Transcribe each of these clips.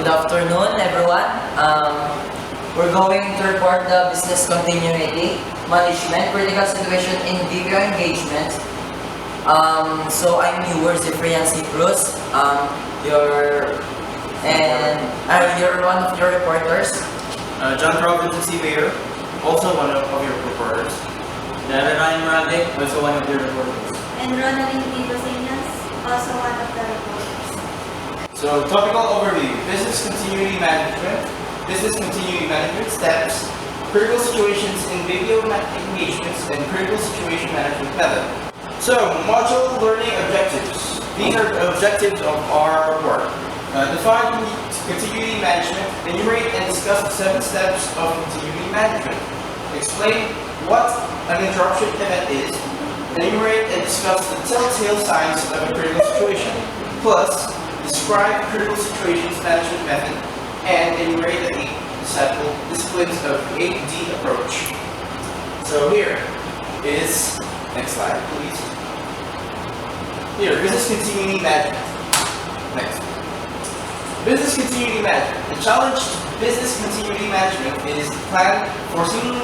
Good afternoon, everyone. We're going to report the business continuity management critical situation in BPO engagement. So I'm your Zifrian C. Cruz. You're one of your reporters. John Robinson C. Mayor, also one of your reporters. Ryan Morales, also one of your reporters. And Ronaldin Vivosinas, also one of the reporters. So, topical overview, business continuity management steps, critical situations in BPO engagements, and critical situation management method. So, module learning objectives. These are the objectives of our work. Define continuity management, enumerate and discuss the 7 steps of continuity management. Explain what an interruption event is, enumerate and discuss the telltale signs of a critical situation, plus describe critical situations management method, and enumerate the 8 disciplines of 8D approach. So here is, next slide please. Here, business continuity management. Next. Business continuity management. The challenge to business continuity management is to plan foreseen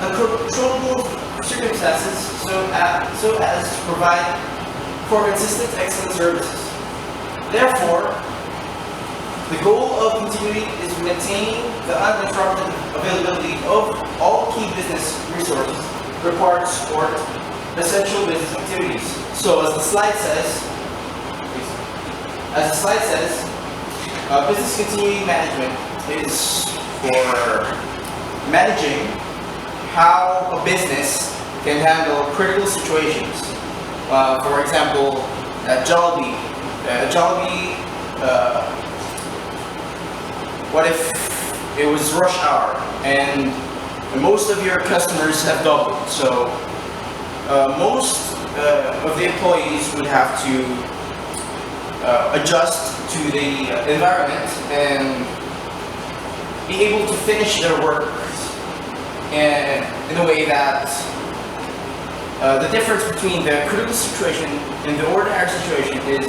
uncontrollable circumstances so as to provide for consistent excellent services. Therefore, the goal of continuity is maintaining the uninterrupted availability of all key business resources required to support essential business activities. So, as the slide says, business continuity management is for managing how a business can handle critical situations. For example, at Jollibee, what if it was rush hour and most of your customers have doubled? So most of the employees would have to adjust to the environment and be able to finish their work in a way that the difference between the critical situation and the ordinary situation is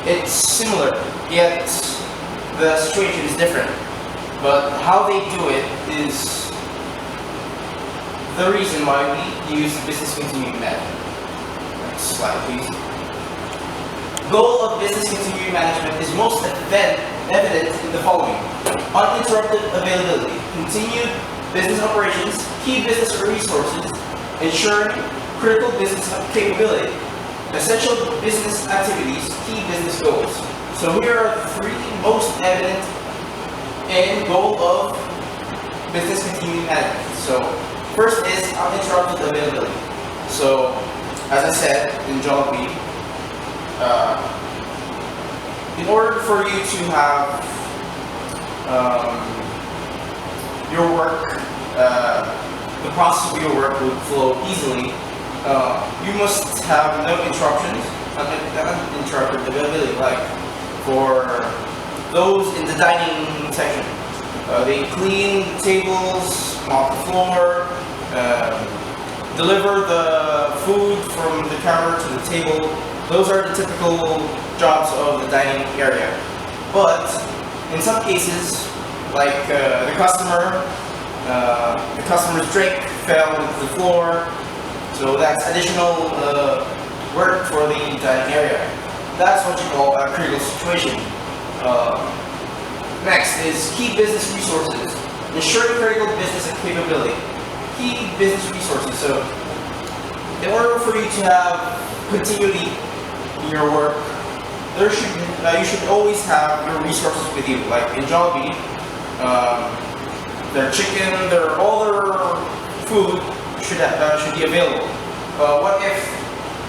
it's similar, yet the situation is different. But how they do it is the reason why we use business continuity management. Next slide, please. Goal of business continuity management is most evident in the following: uninterrupted availability, continued business operations, key business resources, ensuring critical business capability, essential business activities, key business goals. So here are the 3 most evident and goal of business continuity management. So first is uninterrupted availability. So as I said in Jollibee, in order for you to have your work, the process of your work would flow easily, you must have no interruptions, uninterrupted availability. Like for those in the dining section, they clean tables, mop the floor, deliver the food from the counter to the table. Those are the typical jobs of the dining area. But in some cases, like the customer's drink fell to the floor, so that's additional work for the dining area. That's what you call a critical situation. Next is key business resources. Ensuring critical business capability. Key business resources. So, in order for you to have continuity in your work, you should always have your resources with you. Like in Jollibee, their chicken, all their food should be available. What if,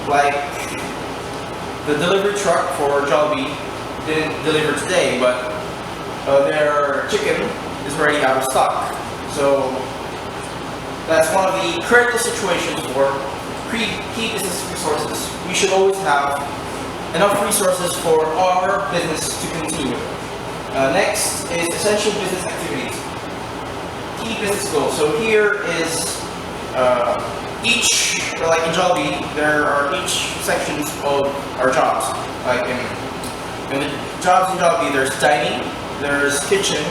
like, the delivery truck for Jollibee didn't deliver today, but their chicken is already out of stock? So that's one of the critical situations for key business resources. We should always have enough resources for our business to continue. Next is essential business activities. Key business goals. So here is like in Jollibee, there are each sections of our jobs. Like in jobs in Jollibee, there's dining, there's kitchen,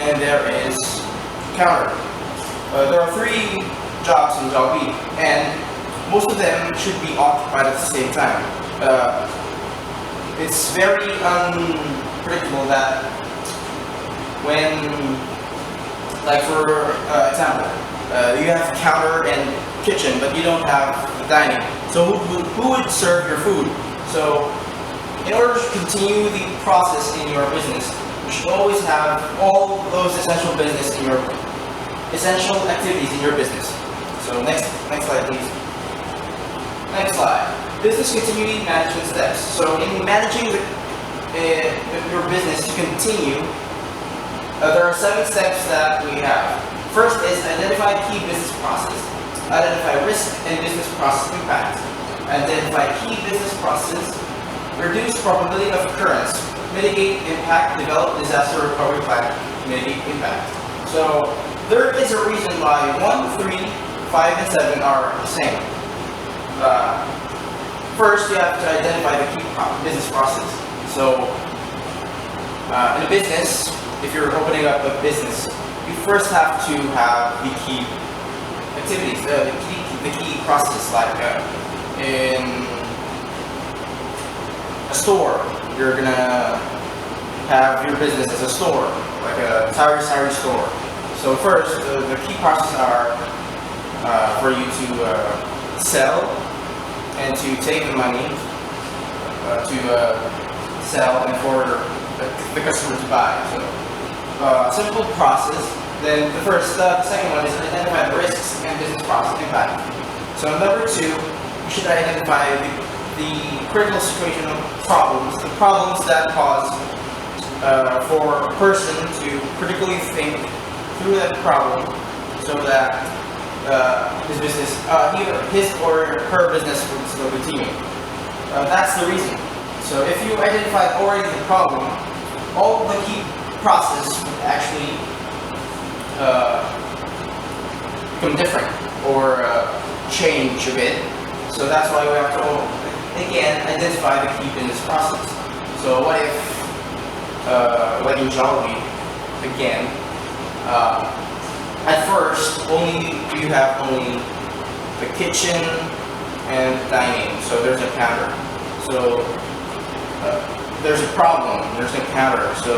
and there is counter. There are 3 jobs in Jollibee, and most of them should be occupied at the same time. It's very unpredictable that when, like for example, you have counter and kitchen, but you don't have dining. So who would serve your food? So in order to continue the process in your business, you should always have all those essential activities in your business. So next slide, please. Next slide. Business continuity management steps. So in managing your business to continue, there are 7 steps that we have. First is identify key business process, identify risk and business process impact, identify key business process, reduce probability of occurrence, mitigate impact, develop disaster recovery plan, mitigate impact. So there is a reason why 1, 3, 5, and 7 are the same. First, you have to identify the key business process. So in a business, if you're opening up a business, you first have to have the key activities, the key process. Like in a store, you're gonna have your business as a store, like a sari store. So first, the key processes are for you to sell and to take the money to sell and for the customer to buy. So simple process. Then the second one is identify the risks and business process impact. So number 2, you should identify the critical situational problems, the problems that cause for a person to critically think through that problem, so that his or her business will still continue. That's the reason. So if you identify already the problem, all the key process would actually become different or change a bit. So that's why we have to again identify the key business process. So what if, like in Jollibee, again, at first you have only the kitchen and dining. So there's a counter. So there's a problem. There's a counter. So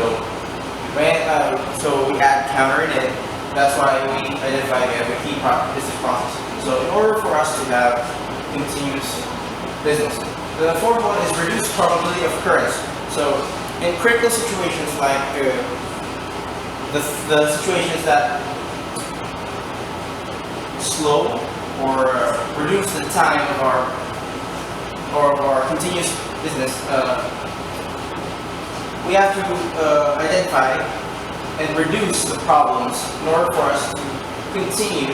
we add counter in it. That's why we identify the key business process. So in order for us to have continuous business, the 4th one is reduce probability of occurrence. So in critical situations like the situations that slow or reduce the time of our continuous business, we have to identify and reduce the problems in order for us to continue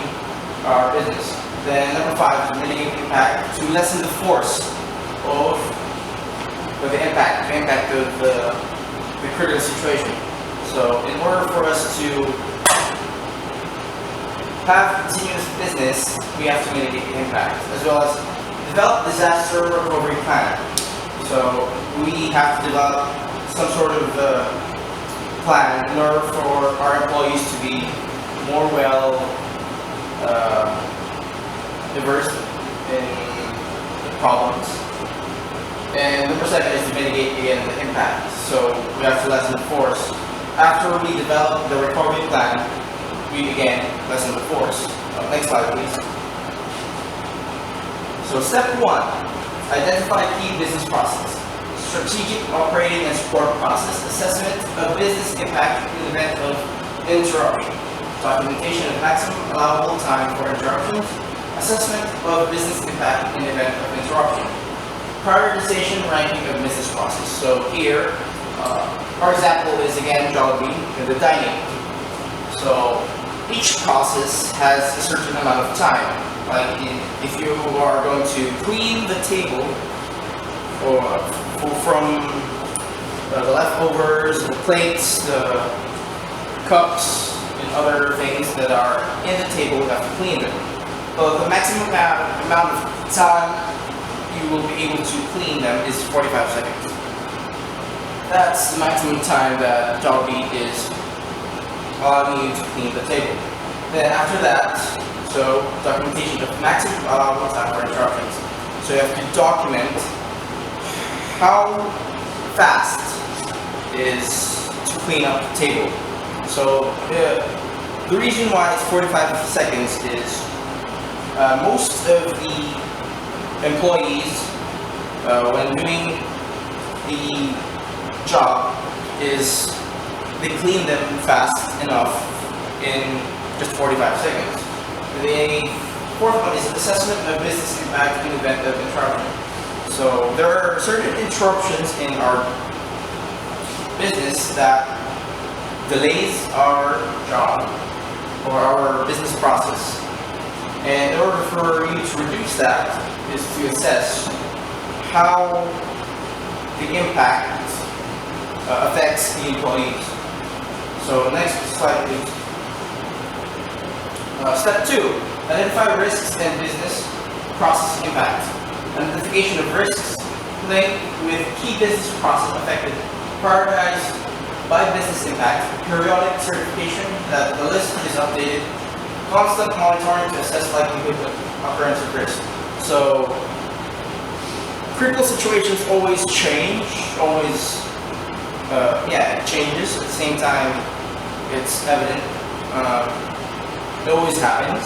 our business. Then number 5 is mitigate impact, to lessen the force of the impact of the critical situation. So in order for us to have continuous business, we have to mitigate the impact, as well as develop disaster recovery plan. So we have to develop some sort of plan in order for our employees to be more well diverse in the problems. And number 7 is to mitigate again the impact. So we have to lessen the force. After we develop the recovery plan, we again lessen the force. Next slide, please. So step 1, identify key business process. Strategic operating and support process, assessment of business impact in the event of interruption, documentation of maximum allowable time for interruptions, assessment of business impact in the event of interruption, prioritization ranking of business process. So here, our example is again Jollibee, the dining. So each process has a certain amount of time. Like if you are going to clean the table or from the leftovers, the plates, the cups, and other things that are in the table, you have to clean them. So the maximum amount of time you will be able to clean them is 45 seconds. that's the maximum time that Jollibee is allowing you to clean the table. Then after that, so documentation of maximum allowable time for interruptions. So you have to document how fast is to clean up the table. So the reason why it's 45 seconds is most of the employees when doing the job is they clean them fast enough in just 45 seconds. The fourth one is assessment of business impact in the event of interruption. So there are certain interruptions in our business that delays our job or our business process. And in order for you to reduce that is to assess how the impact affects the employees. So next slide please. Step 2, identify risks and business process impact. Identification of risks linked with key business process affected. Prioritize by business impact. Periodic certification that the list is updated. Constant monitoring to assess likelihood of occurrence of risk. So critical situations always change, it changes. At the same time, it's evident. It always happens.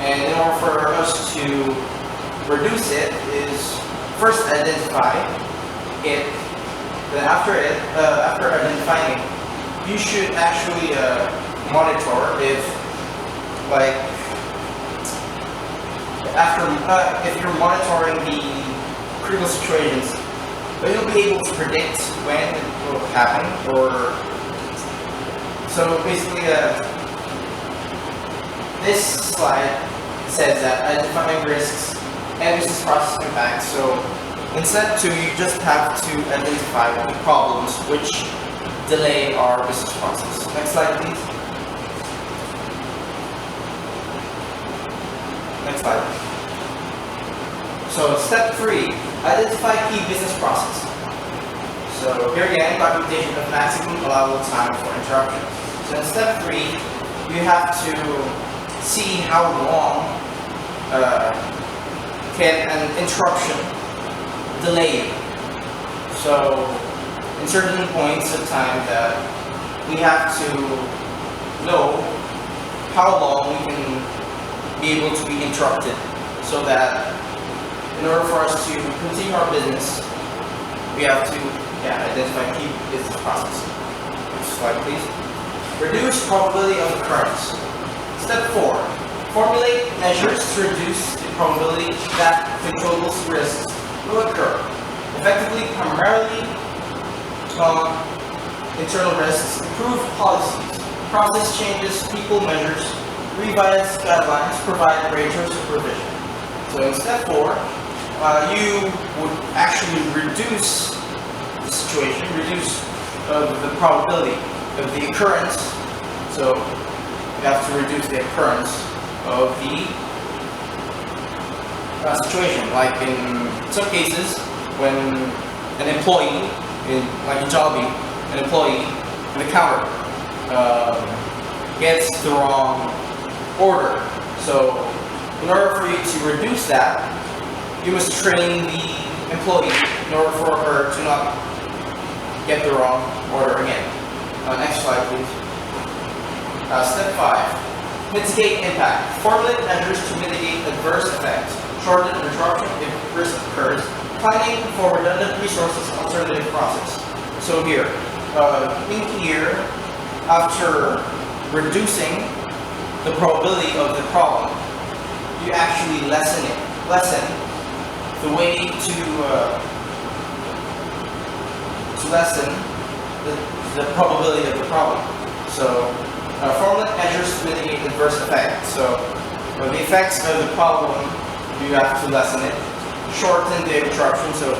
And in order for us to reduce it is first identify it. Then after identifying it, you should actually monitor if if you're monitoring the critical situations, but you'll be able to predict when it will happen. Or so basically, this slide says that identifying risks and business process impact. So in step 2, you just have to identify the problems which delay our business process. Next slide, please. Next slide. So step 3, identify key business process. So here again, documentation of maximum allowable time for interruption. So in step 3, you have to see how long can an interruption delay you. So in certain points of time that we have to know how long we can be able to be interrupted, so that in order for us to continue our business, we have to identify key business process. Next slide, please. Reduce probability of occurrence. Step 4. Formulate measures to reduce the probability that controllable risks will occur. Effectively, primarily internal risks, improve policies, process changes, people measures, revise guidelines, provide greater supervision. So in step 4, you would actually reduce the situation, reduce the probability of the occurrence. So you have to reduce the occurrence of the situation. Like in some cases, when an employee, like in Jollibee, an employee in the counter gets the wrong order. So in order for you to reduce that, you must train the employee in order for her to not get the wrong order again. Next slide, please. Step 5. Mitigate impact. Formulate measures to mitigate adverse effects. Shorten interruption if risk occurs. Planning for redundant resources alternative process. So here, after reducing the probability of the problem, you actually lessen the way to lessen the probability of the problem. So formulate measures to mitigate adverse effects. So the effects of the problem, you have to lessen it. Shorten the interruption. So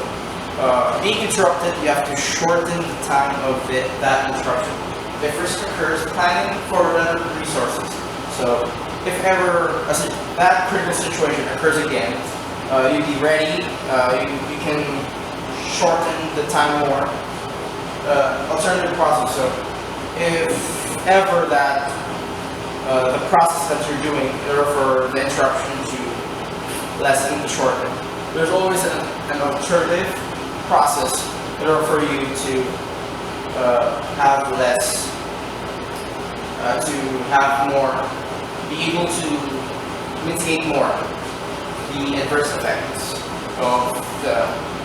being interrupted, you have to shorten the time of that interruption. If risk occurs, planning for redundant resources. So if ever that critical situation occurs again, you'd be ready. You can shorten the time more alternative process. So if ever that the process that you're doing in order for the interruption to lessen, to shorten, there's always an alternative process in order for you to have less, to have more, be able to mitigate more the adverse effects of the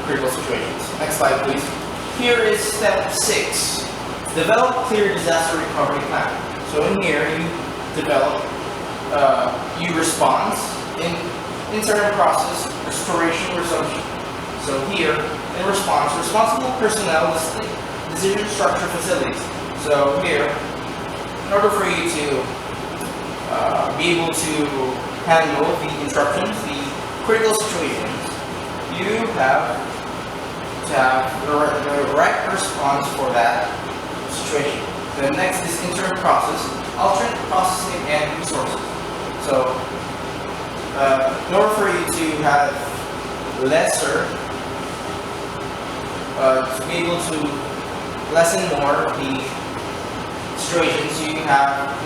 critical situations. Next slide, please. Here is step 6. Develop clear disaster recovery plan. So in here, you develop, you respond in certain process, restoration, resumption. So here, in response, responsible personnel listing, decision structure facilities. So here, in order for you to be able to handle the interruptions, the critical situations, you have to have the right response for that situation. The next is interim process, alternate processing and resources. So, in order for you to have lesser, to be able to lessen more the situations, you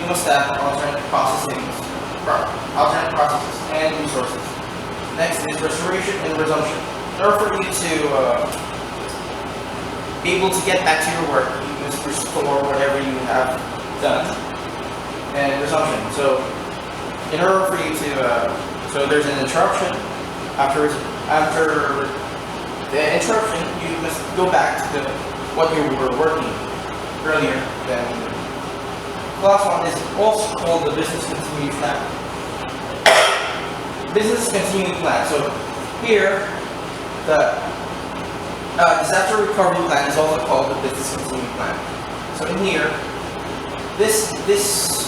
must have alternate processes and resources. Next is restoration and resumption. In order for you to be able to get back to your work, you must restore whatever you have done. And resumption. So, in order for you to, so there's an interruption. After the interruption, you must go back to what you were working earlier. Then, the last one is also called the business continuity plan. Business continuity plan. So, here, the disaster recovery plan is also called the business continuity plan. So in here, this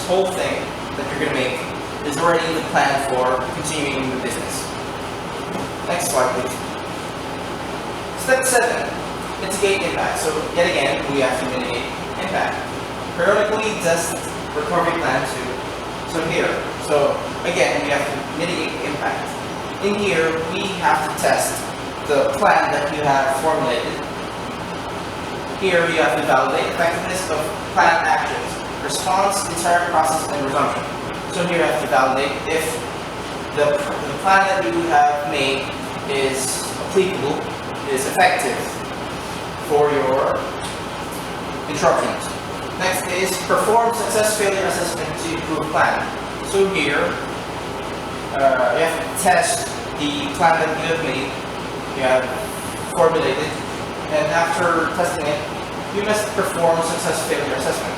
whole thing that you're going to make is already the plan for continuing the business. Next slide, please. Step 7, mitigate impact. So yet again, we have to mitigate impact. Periodically test recovery plan too. So here, so again, we have to mitigate impact. In here, we have to test the plan that you have formulated. Here, you have to validate effectiveness of plan actions, response, entire process, and resumption. So here, you have to validate if the plan that you have made is applicable, is effective for your interruptions. Next is perform success failure assessment to improve plan. So here, you have to test the plan that you have made, you have formulated, and after testing it, you must perform success failure assessment.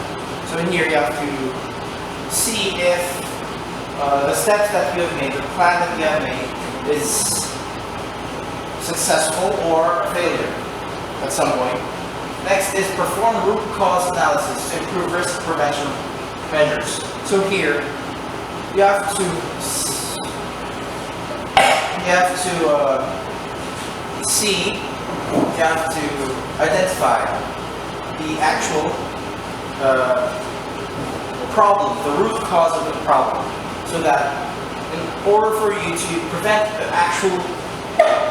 So in here, you have to see if the steps that you have made, the plan that you have made, is successful or a failure at some point. Next is perform root cause analysis to improve risk prevention measures. So here, you have to see, you have to identify the actual problem, the root cause of the problem, so that in order for you to prevent the actual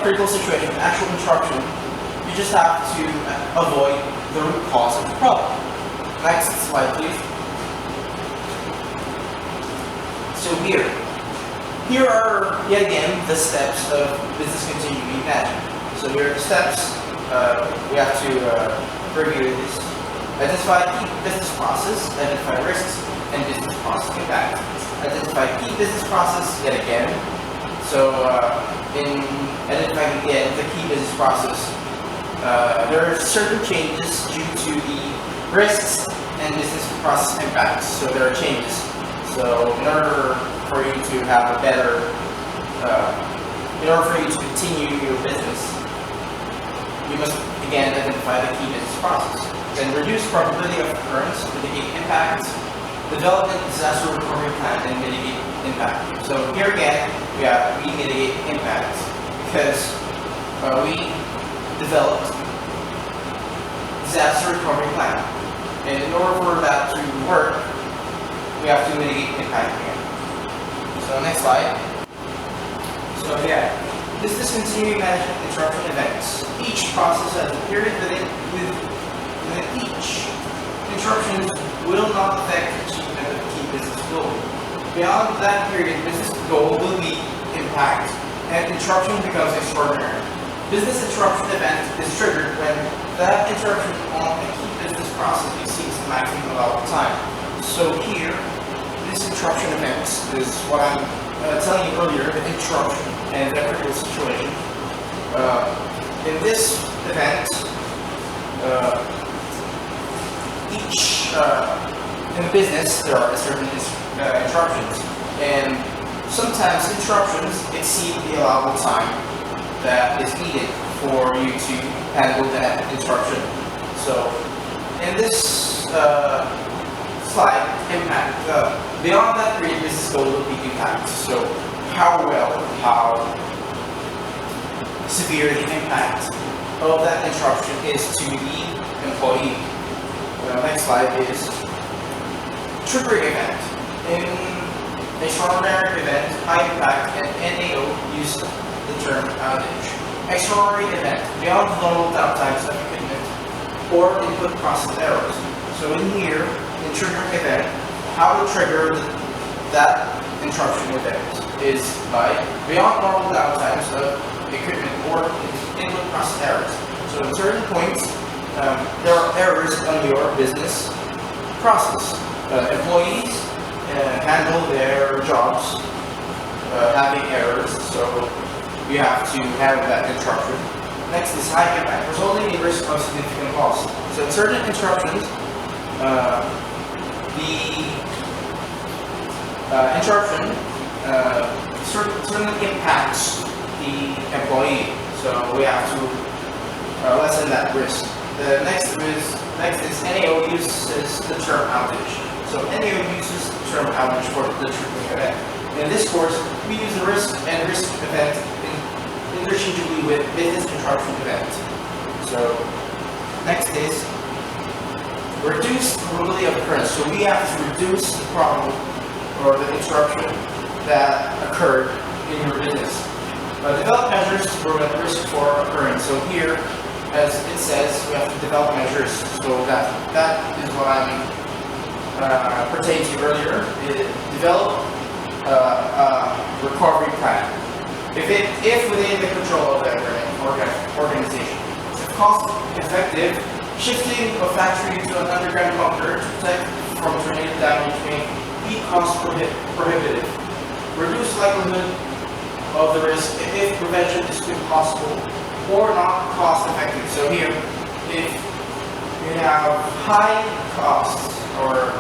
critical situation, actual interruption, you just have to avoid the root cause of the problem. Next slide, please. So here are yet again the steps of business continuity management. So here are the steps. We have to review this. Identify key business process, identify risks, and business process impact. Identify key business process yet again. So in identifying again the key business process, there are certain changes due to the risks and business process impacts. So there are changes. So in order for you to have a better, in order for you to continue your business, you must again identify the key business process. Then reduce probability of occurrence, mitigate impact, development disaster recovery plan, and mitigate impact. So here again, we mitigate impact because we developed disaster recovery plan. And in order for that to work, we have to mitigate impact again. So next slide. So yeah, this is continuing management interruption events. Each process has a period And then each interruption will not affect achievement of the key business goal. Beyond that period, business goal will be impacted and interruption becomes extraordinary. Business interruption event is triggered when that interruption on a key business process exceeds the maximum allowable time. So here, this interruption event is what I'm telling you earlier, the interruption and the critical situation. In this event, in business, there are certain interruptions, and sometimes interruptions exceed the allowable time that is needed for you to handle that interruption. So, in this slide, impact, beyond that period, business goal will be impact. So, how severe the impact of that interruption is to the employee. Next slide is triggering event. In a extraordinary event, high impact, and NAO use the term outage. Extraordinary event, beyond normal downtimes of equipment or input process errors. So in here, in triggering event, how to trigger that interruption event is by beyond normal downtimes of equipment or input process errors. So at certain points, there are errors on your business process. Employees handle their jobs having errors, so we have to handle that interruption. Next is high impact, resulting in risk of significant loss. So in certain interruptions, the interruption certainly impacts the employee, so we have to lessen that risk. The next is NAO uses the term outage. So NAO uses the term outage for the triggering event. In this course, we use the risk and risk event interchangeably with business interruption event. So next is reduce probability of occurrence. So we have to reduce the problem or the interruption that occurred in your business. Develop measures to prevent risk for occurrence. So here, as it says, we have to develop measures. So that is what I'm pertaining to earlier. Develop a recovery plan. If within the control of the organization, it's cost-effective. Shifting a factory to an underground bunker to protect from tornado damage may be cost prohibitive. Reduce likelihood of the risk if prevention is impossible or not cost effective. So here, if you have high costs or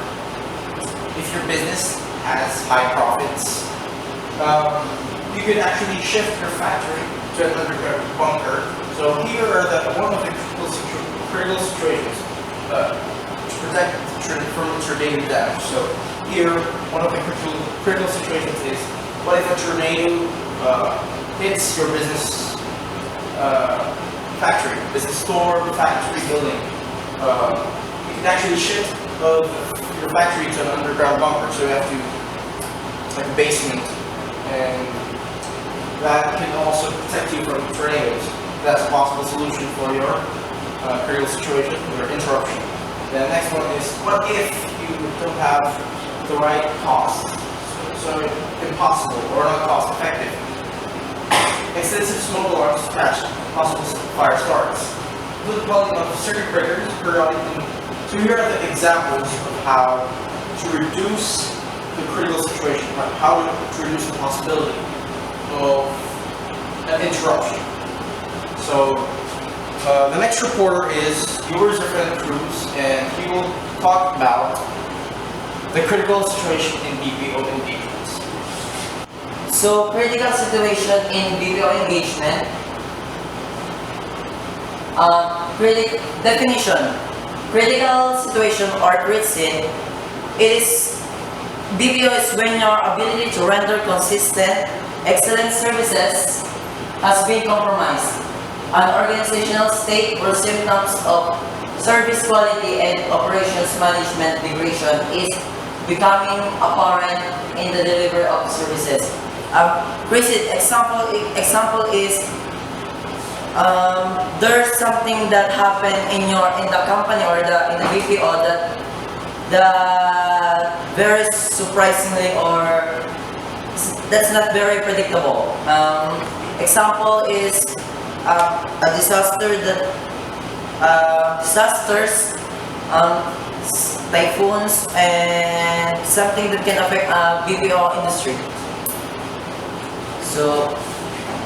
if your business has high profits, you can actually shift your factory to an underground bunker. So here are one of the critical situations to protect from tornado damage. So here, one of the critical situations is, what if a tornado hits your business factory, business store, factory building? You can actually shift your factory to an underground bunker, so you have to, like a basement, and that can also protect you from tornadoes. That's a possible solution for your critical situation, your interruption. The next one is, what if you don't have the right cost? So impossible or not cost effective. Extensive smoke alarms crash, possible fire starts. Good quality of circuit breakers, periodic. So here are the examples of how to reduce the critical situation, how to reduce the possibility of an interruption. So the next reporter is yours, Friend Cruz, and he will talk about the critical situation in BPO engagements. So, critical situation in BPO engagement. Definition. Critical situation or threat scene. BPO is when your ability to render consistent, excellent services has been compromised. An organizational state or symptoms of service quality and operations management degradation is becoming apparent in the delivery of services. Recent example is there's something that happened in the company or in the BPO that very surprisingly or that's not very predictable. Example is a disaster that disasters, typhoons, and something that can affect BPO industry. So,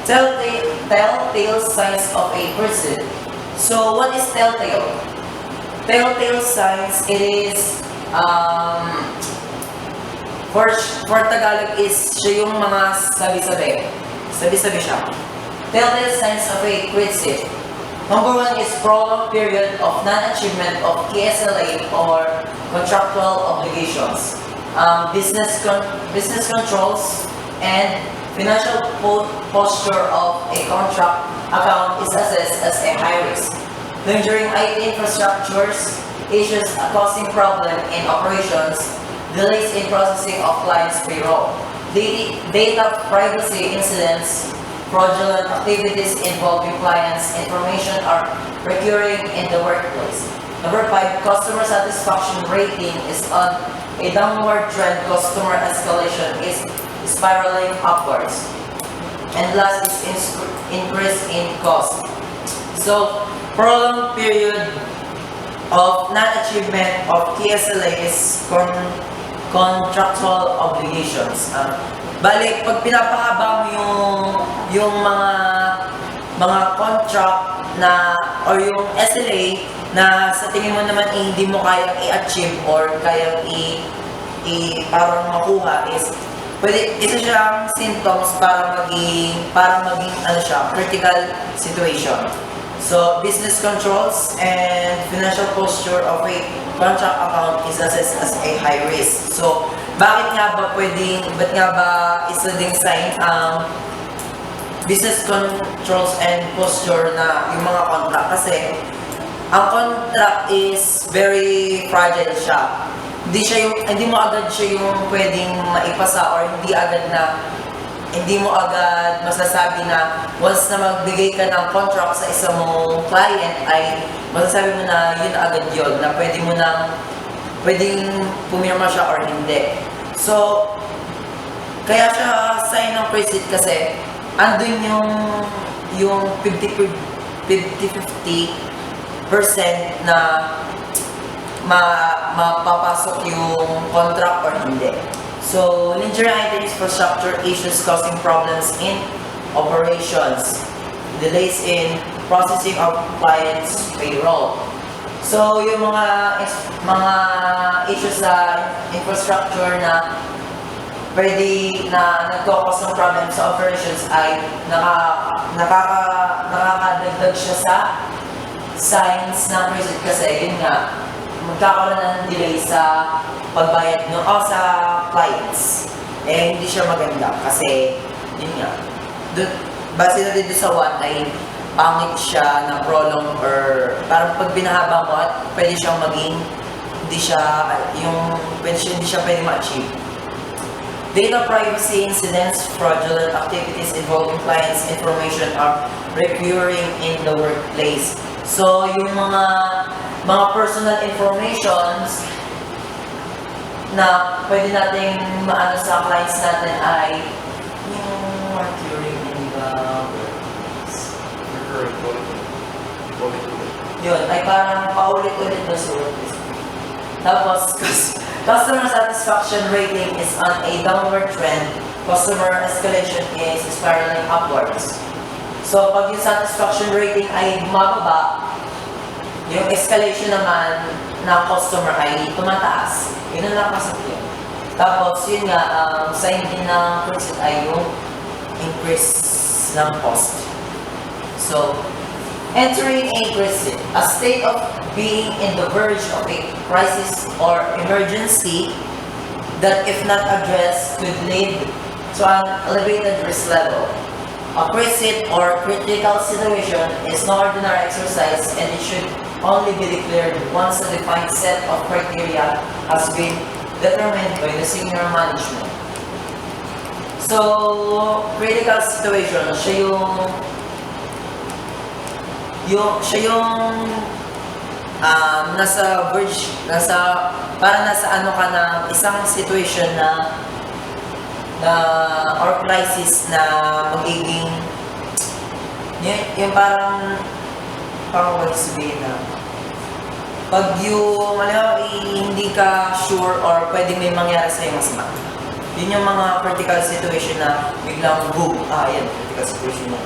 telltale signs of a person. So, what is telltale? Telltale signs, it is, for Tagalog is, siya yung mga sabi-sabi. Sabi-sabi siya. Telltale signs of a crisis. Number one is prolonged period of non-achievement of KSLA or contractual obligations. Business controls and financial posture of a contract account is assessed as a high risk. Lingering IT infrastructures, issues causing problem in operations, delays in processing of clients' payroll, data privacy incidents, fraudulent activities involving clients' information are recurring in the workplace. Number 5, customer satisfaction rating is on a downward trend. Customer escalation is spiraling upwards. And last is increase in cost. So, prolonged period of non-achievement of TSLA is contractual obligations. Balik, pag pinapahaba mo yung mga contract na or yung SLA na sa tingin mo naman hindi mo kayang i-achieve or kayang parang makuha is pwede isa siyang symptoms para maging ano siya, critical situation. So, business controls and financial posture of a contract account is assessed as a high risk. So, ba't nga ba isa ding sign ang business controls and posture na yung mga contract? Kasi, ang contract is very fragile siya. Hindi mo agad siya yung pwedeng maipasa or hindi mo agad masasabi na once na magbigay ka ng contract sa isang mong client ay masasabi mo na yun agad yun, na pwedeng pumirma siya or hindi. So, kaya siya sign ng crisis kasi andun yung 50-50% na mapapasok yung contract or hindi. So, lingering IT infrastructure issues causing problems in operations, delays in processing of clients' payroll. So, yung mga issues sa infrastructure na nagkakos ng problem sa operations ay nakakadagdag siya sa signs ng crisis kasi yun nga, magkakaroon ng delay sa pagbayad sa clients. Hindi siya maganda kasi yun nga, base na dito sa 1 ay pangit siya na prolong or parang pag binahaba mo at pwede siyang maging hindi siya pwede ma-achieve. Data privacy incidents, fraudulent activities involving clients' information are recurring in the workplace. So, yung mga personal informations na pwede nating maano sa clients natin ay yung recurring in the workplace. Yun, ay parang paulit-ulit na sa workplace. Tapos, customer satisfaction rating is on a downward trend. Customer escalation is spiraling upwards. So, pag yung satisfaction rating ay bumababa, yung escalation naman ng customer ay tumataas. Yun ang nakasakit. Tapos, yun nga, sign din ng crisis ay yung increase ng cost. So, entering a crisis, a state of being in the verge of a crisis or emergency that if not addressed could lead to an elevated risk level. A crisis or critical situation is no ordinary exercise and it should only be declared once a defined set of criteria has been determined by the senior management. So, critical situation, siya siya yung nasa verge, para nasa ano ka na isang situation or crisis na magiging yung parang wala sabihin na pag yung hindi ka sure or pwedeng may mangyari sa'yo masama. Yun yung mga critical situation na biglang boom. Yan, critical situation mo.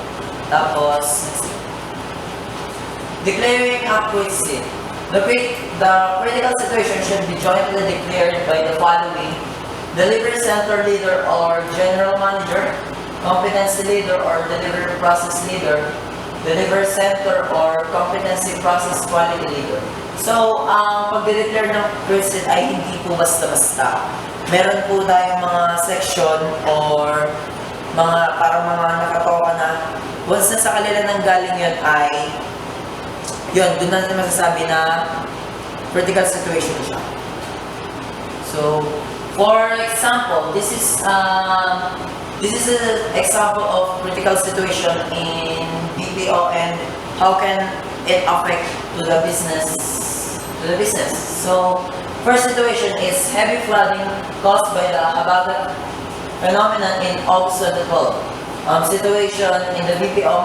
Tapos, declaring accuracy. The critical situation should be jointly declared by the following: delivery center leader or general manager, competency leader or delivery process leader, delivery center or competency process quality leader. So, ang pag-declare ng accuracy ay hindi po basta-basta. Meron po tayong mga section or parang mga nakatoka na once na sa kanila nang galing yun ay doon natin masasabi na critical situation siya. So, for example, this is an example of critical situation in BPO and how can it affect to the business. So, first situation is heavy flooding caused by the Habagat phenomenon in August 2012. Situation in the BPO.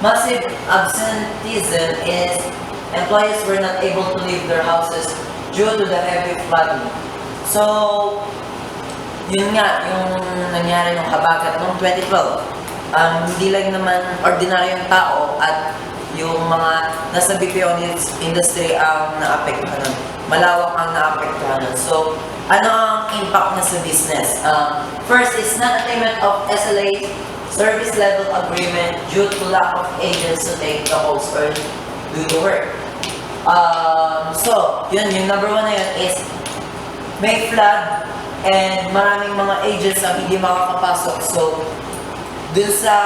Massive absenteeism is employees were not able to leave their houses due to the heavy flooding. So, yun nga, yung nangyari nung habagat noong 2012. Hindi lang naman ordinaryong tao at yung mga nasa BPO industry ang naapektuhan nun. Malawak ang naapektuhan nun. So, ano ang impact na sa business? First is non-attainment of SLA service level agreement due to lack of agents to take the calls or do the work. So, yun, yung number one na yun is may flood and maraming mga agents ang hindi makakapasok. So, dun sa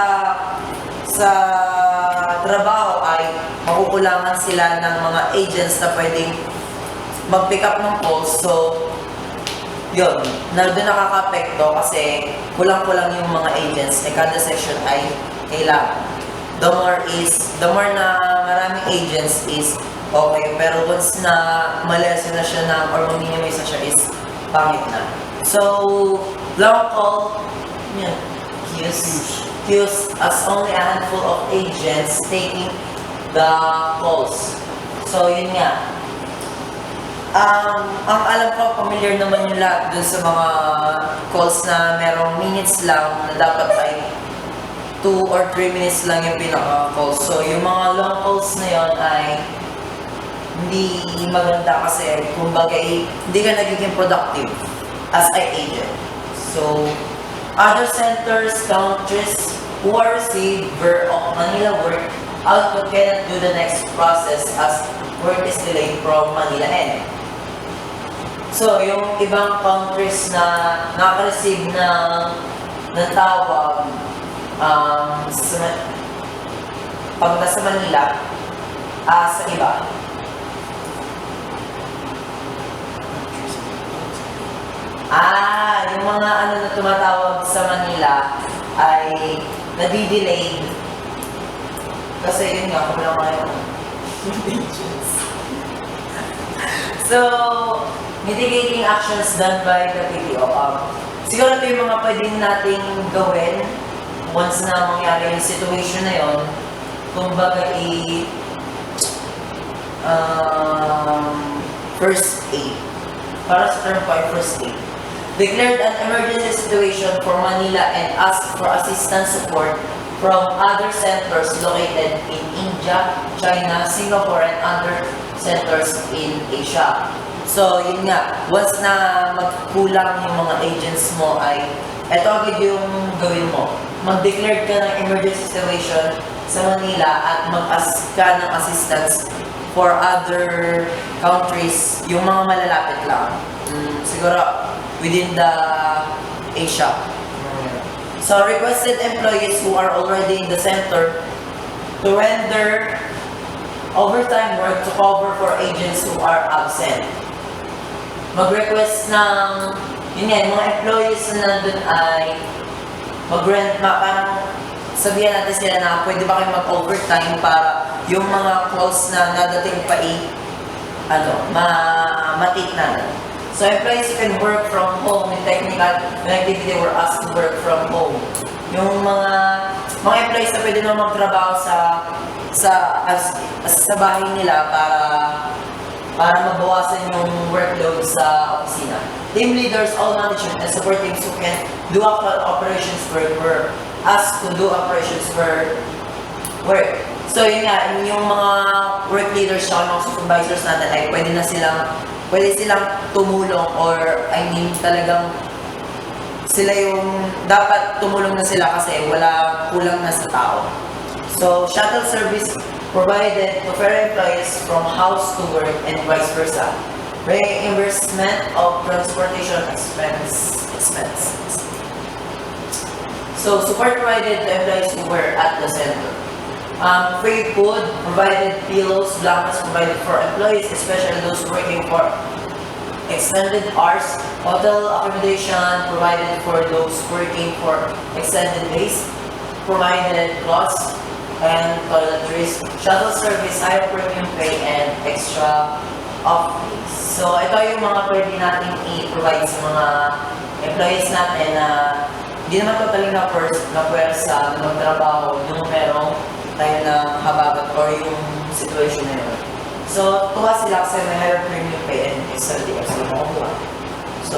trabaho ay makukulangan sila ng mga agents na pwedeng mag-pick up ng calls. So, yun, doon nakaka-apekto kasi kulang-kulang yung mga agents. Kada section ay kailangan. The more na maraming agents is okay. Pero once na malesen na siya or ma-minimize na siya is pangit na. So, long call, queues as only a handful of agents taking the calls. So, yun nga. Ang alam ko, familiar naman yung lahat dun sa mga calls na merong minutes lang na dapat ay 2 or 3 minutes lang yung pinaka-calls. So, yung mga long calls na yun ay hindi maganda kasi kumbaga hindi ka nagiging productive as an agent. So, other centers, countries who are receiver of Manila work output cannot do the next process as work is delayed from Manila end. So, yung ibang countries na nakaka-receive ng tawag pag nasa Manila, sa iba. Yung mga na tumatawag sa Manila ay nadidelay. Kasi yun nga, kung lang mga So, mitigating actions done by the BPO. Siguro ito yung mga pwedeng nating gawin once na mangyari yung situation na yun. Kumbaga first aid. Para sa term ko ay first aid. Declared an emergency situation for Manila and asked for assistance support from other centers located in India, China, Singapore, and other centers in Asia. So, yun nga, once na magkulang yung mga agents mo ay, eto agad yung gawin mo. Mag-declare ka ng emergency situation sa Manila at mag-ask ka ng assistance for other countries, yung mga malalapit lang. Siguro, within the Asia. So, requested employees who are already in the center to render overtime work to cover for agents who are absent. Mag-request ng, yun yan, mga employees na nandun ay mag-rent, parang sabihan natin sila na pwede ba kayo mag-overtime para yung mga calls na nadating pa ma-take natin. So employees can work from home in technical connectivity were asked to work from home. Yung mga employees na pwede naman magtrabaho sa bahay nila para mabawasan yung workload sa opisina. Team leaders, all management and support teams who can do actual operations were asked to do operations work. So yun nga, yung mga work leaders at mga supervisors natin ay pwede silang tumulong or talagang sila yung dapat tumulong na sila kasi kulang na sa tao. So shuttle service provided to ferry employees from house to work and vice versa. Reimbursement of transportation expense. So support provided to employees who were at the center. Free food provided, pillows, blankets provided for employees, especially those working for extended hours. Hotel accommodation provided for those working for extended days. Provided clothes and toiletries. Shuttle service, higher premium pay, and extra off days. So ito yung mga pwede natin i-provide sa mga employees natin na hindi naman totally na pwersa na magtrabaho yung merong tayo na habagat or yung situation na yun. So, tuwa sila kasi may higher premium pay and extra days na makukuha. So,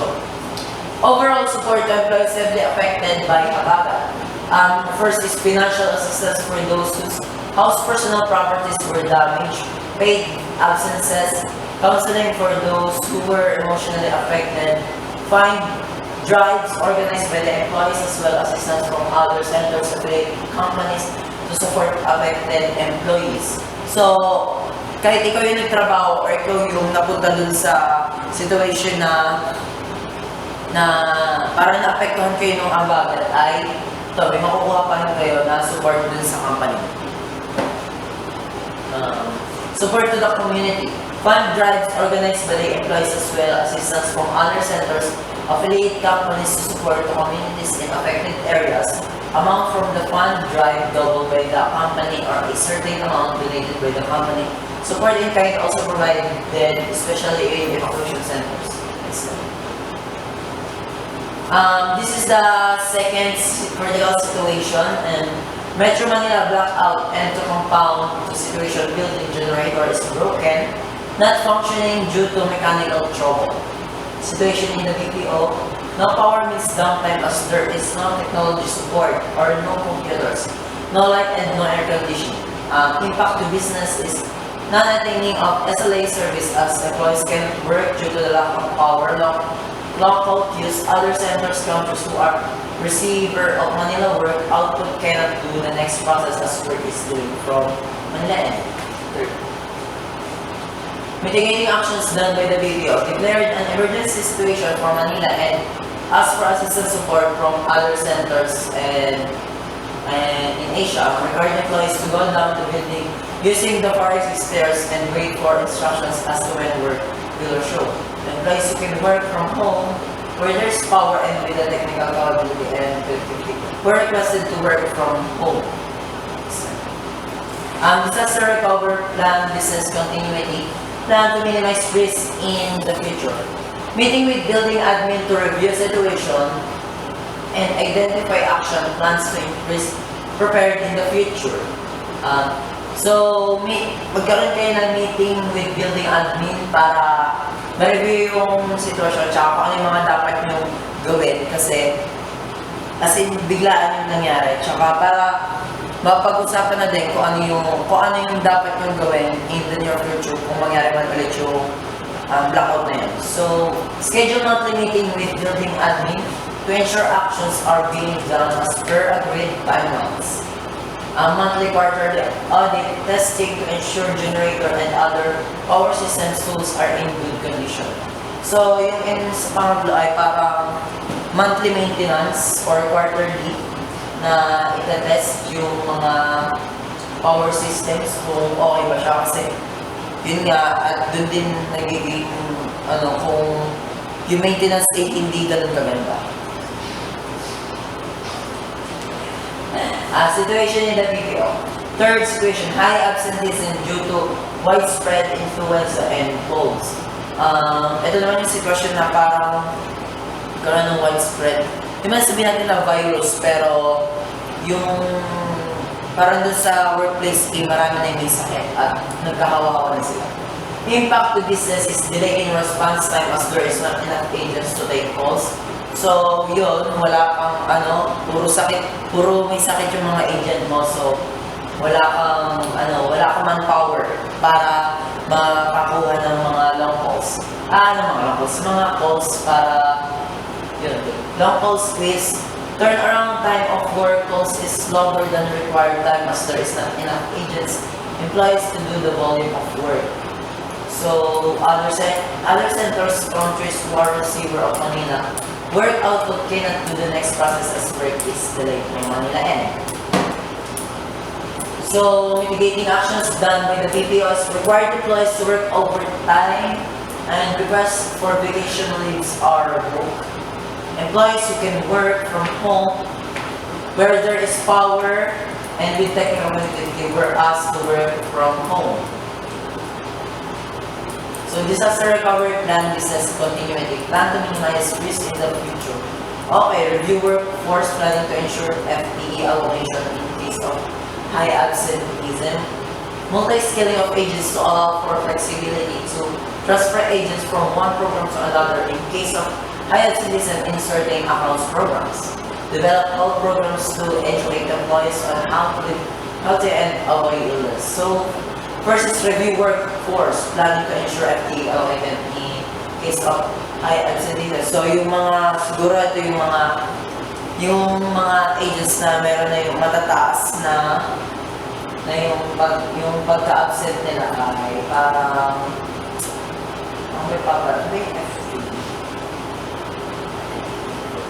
overall support to employees heavily affected by habagat. First is financial assistance for those whose house personal properties were damaged, paid absences, counseling for those who were emotionally affected, fine drives organized by the employees as well as assistance from other centers affiliated companies to support affected employees. So, kahit ikaw yung nagtrabaho or ikaw yung napunta dun sa situation na parang naapektuhan kayo ng habagat ay may makukuha pa rin kayo na support dun sa company. Support to the community. Fund drives organized by the employees as well as assistance from other centers, affiliate companies to support the communities in affected areas. Amount from the fund drive doubled by the company or a certain amount donated by the company. Support in kind also provided, especially in evacuation centers. This is the second critical situation, and Metro Manila blackout and to compound the situation, building generator is broken, not functioning due to mechanical trouble. Situation in the BPO, no power means downtime as there is no technology support or no computers, no light and no air conditioning. Impact to business is non-attaining of SLA service as employees cannot work due to the lack of power, local use, other centers, countries who are receiver of Manila work, output cannot do the next process as work is doing from Manila end. Third. Mitigating actions done by the BPO declared an emergency situation for Manila and asked for assistance support from other centers and in Asia regarding employees to go down the building using the forest stairs and wait for instructions as to when work will show. Employees who can work from home where there's power and with the technical capability and productivity were requested to work from home. Disaster recovery plan, business continuity, plan to minimize risk in the future. Meeting with building admin to review situation and identify action plans to increase prepared in the future. So, magkaroon kayo ng meeting with building admin para ma-review yung sitwasyon tsaka kung ano yung mga dapat nyo gawin kasi as in biglaan yung nangyari tsaka para mapag-usapan na din kung ano yung dapat nyo gawin in the near future kung mangyari man ulit yung blackout na yun. So, schedule monthly meeting with building admin to ensure actions are being done as per agreed timelines. Monthly quarterly audit testing to ensure generator and other power systems tools are in good condition. So, yung sa pangatlo ay parang monthly maintenance or quarterly na itetest yung mga power systems kung okay ba siya kasi yun nga at dun din nagiging kung yung maintenance ay hindi ganun kaganda. Situation in the BPO. Third situation, high absenteeism due to widespread influenza and colds. Ito naman yung sitwasyon na parang karoon ng widespread. Di man sabihin natin na virus, pero yung parang doon sa workplace, marami na yung may sakit at nagkahawa-hawa na sila. Impact to business is delay in response time as there is not enough agents to take calls. So, yun, wala kang puro may sakit yung mga agent mo. So, wala kang manpower para makakuha ng mga long calls. Mga calls para, yun, long calls is turnaround time of work calls is longer than required time as there is not enough agents, employees to do the volume of work. So, other centers, countries who are receiver of Manila, work output cannot do the next process as work is delayed from Manila end. So, mitigating actions done by the BPO is required employees to work overtime and requests for vacation leaves are booked. Employees who can work from home where there is power and with technical connectivity were asked to work from home. So, disaster recovery plan business continuity. Plan to minimize risk in the future. Okay, review workforce planning to ensure FTE allocation in case of high absenteeism. Multi-skilling of agents to allow for flexibility to transfer agents from one program to another in case of high absenteeism in certain accounts programs. Develop health programs to educate employees on how to end avoid illness. So, first is review workforce planning to ensure FTE allocation in case of high absenteeism. So, siguro ito yung mga agents na meron na yung matataas na yung pagka-absent nila ay parang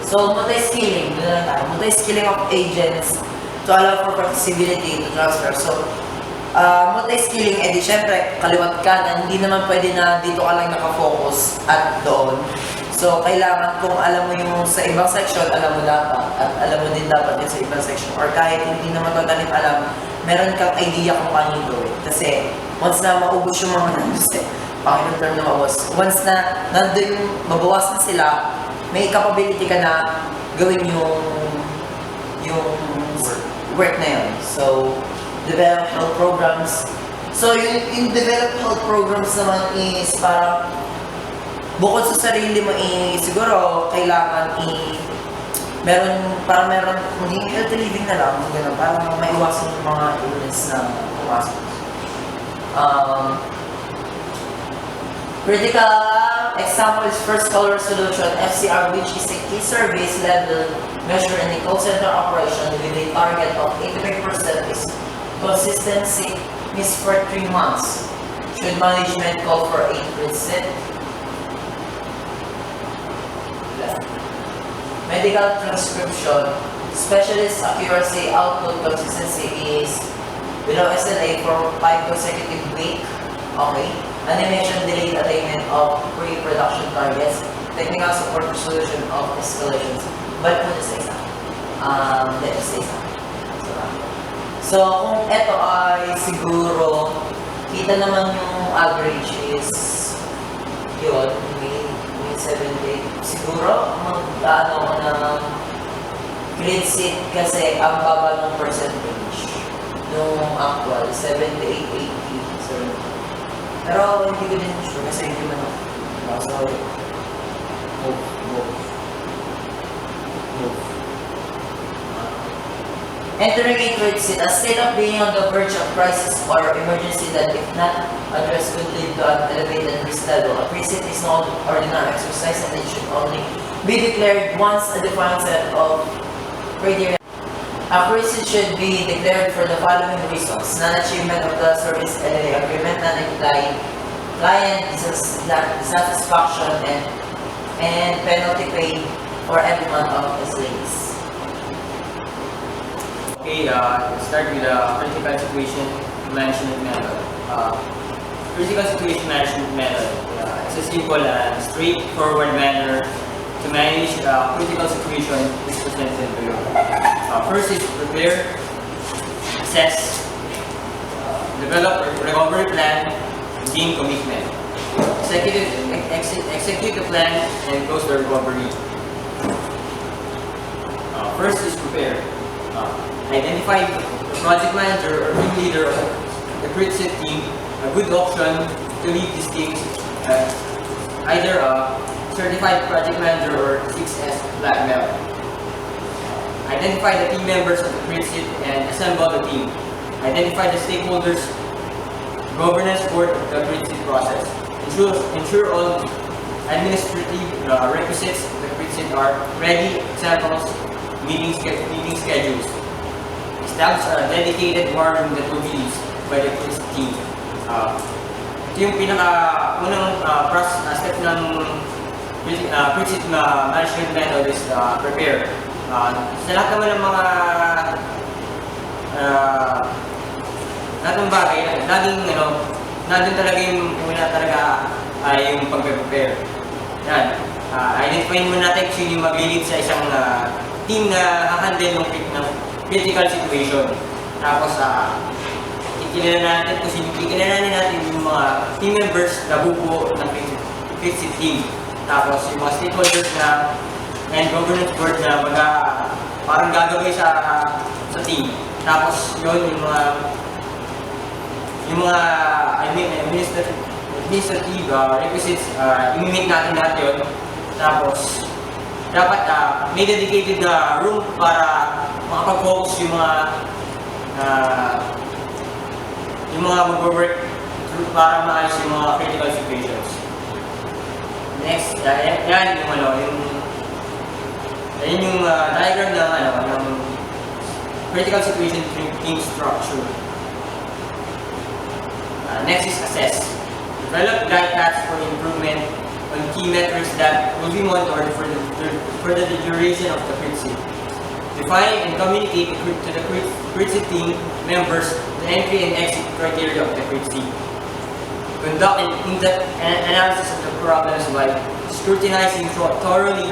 so multi-skilling of agents to allow for flexibility to transfer. So multi-skilling, edi syempre kaliwat ka na hindi naman pwede na dito ka lang nakafocus at doon. So, kailangan kung alam mo yung sa ibang section, alam mo dapat. At alam mo din dapat yung sa ibang section. Or kahit hindi naman totally alam, meron kang idea kung paano yung gawin. Kasi, once na maubos yung mga Panginoon term na maubos. Once na nandun, mabawas na sila, may capability ka na gawin yung work na yun. So, develop health programs. So, yung develop health programs naman is parang bukod sa sarili mo, siguro kailangan meron maging healthy living na lang, gano'n, para maiwasan yung mga illness na pumasok. Critical example is first caller solution, FCR, which is a key service level measure in the call center operation with a target of 85% is consistency is for 3 months. Should management call for 8%? Medical transcription, specialist accuracy, output consistency is below SLA for 5 consecutive weeks. Okay. Animation delayed attainment of pre-production targets. Technical support solution of escalations. Balik mo na sa isa. Let's say isa. So, kung ito ay siguro, kita naman yung average is yun, may 70. Siguro, mag-ano ko ng grade seat kasi ang baba ng percentage nung actual, 78, 80, 70. Pero hindi ko din sure kasi hindi man ako. So, move. Entering a grade seat, a state of being on the verge of crisis or emergency that if not addressed could lead to an elevated risk level. A pre-seat is not ordinary exercise and it should only be declared once a defined set of criteria. A pre-seat should be declared for the following reasons: non-achievement of the service LA agreement, non-implied client dissatisfaction, and penalty paid for every month of SLAs. Okay, start with the critical situation management method. Critical situation management method. It's a simple and straightforward manner to manage critical situation is presented below. First is prepare assess, develop a recovery plan, gain commitment. Execute the plan and close the recovery. First is prepare. Identify the project manager or team leader of the CRITSIT team. A good option to lead these teams, either a certified project manager or 6S black belt. Identify the team members of the CRITSIT and assemble the team. Identify the stakeholders, governance board of the CRITSIT process. Ensure all administrative requisites of the CRITSIT are ready, examples, meeting schedules. Establish a dedicated war room that will be used by the CRITSIT team. Ito yung pinaka-unang step ng CRITSIT management method is prepare. Sa lahat naman ng mga lahat ng bagay, nandun talaga yung una talaga ay yung pag-prepare. Yan. Identifyin muna natin kung sino yung mag-lead sa isang team na hahandle ng critical situation. Tapos, kikilalanin natin yung mga team members na bubuo ng CRITSIT team. Tapos, yung mga stakeholders na and governance board na parang gagawin sa team. Tapos, yun, yung mga administrative requisites, i-meet natin lahat yun. Tapos, dapat may dedicated na room para makapag-focus yung mga mag-work para maayos yung mga critical situations. Next, yan yung diagram ng critical situation team structure. Next is assess. Develop guide paths for improvement on key metrics that will be monitored for the duration of the CRITSIT. Define and communicate to the CRITSIT team members the entry and exit criteria of the CRITSIT. Conduct an in-depth analysis of the problems by scrutinizing thoroughly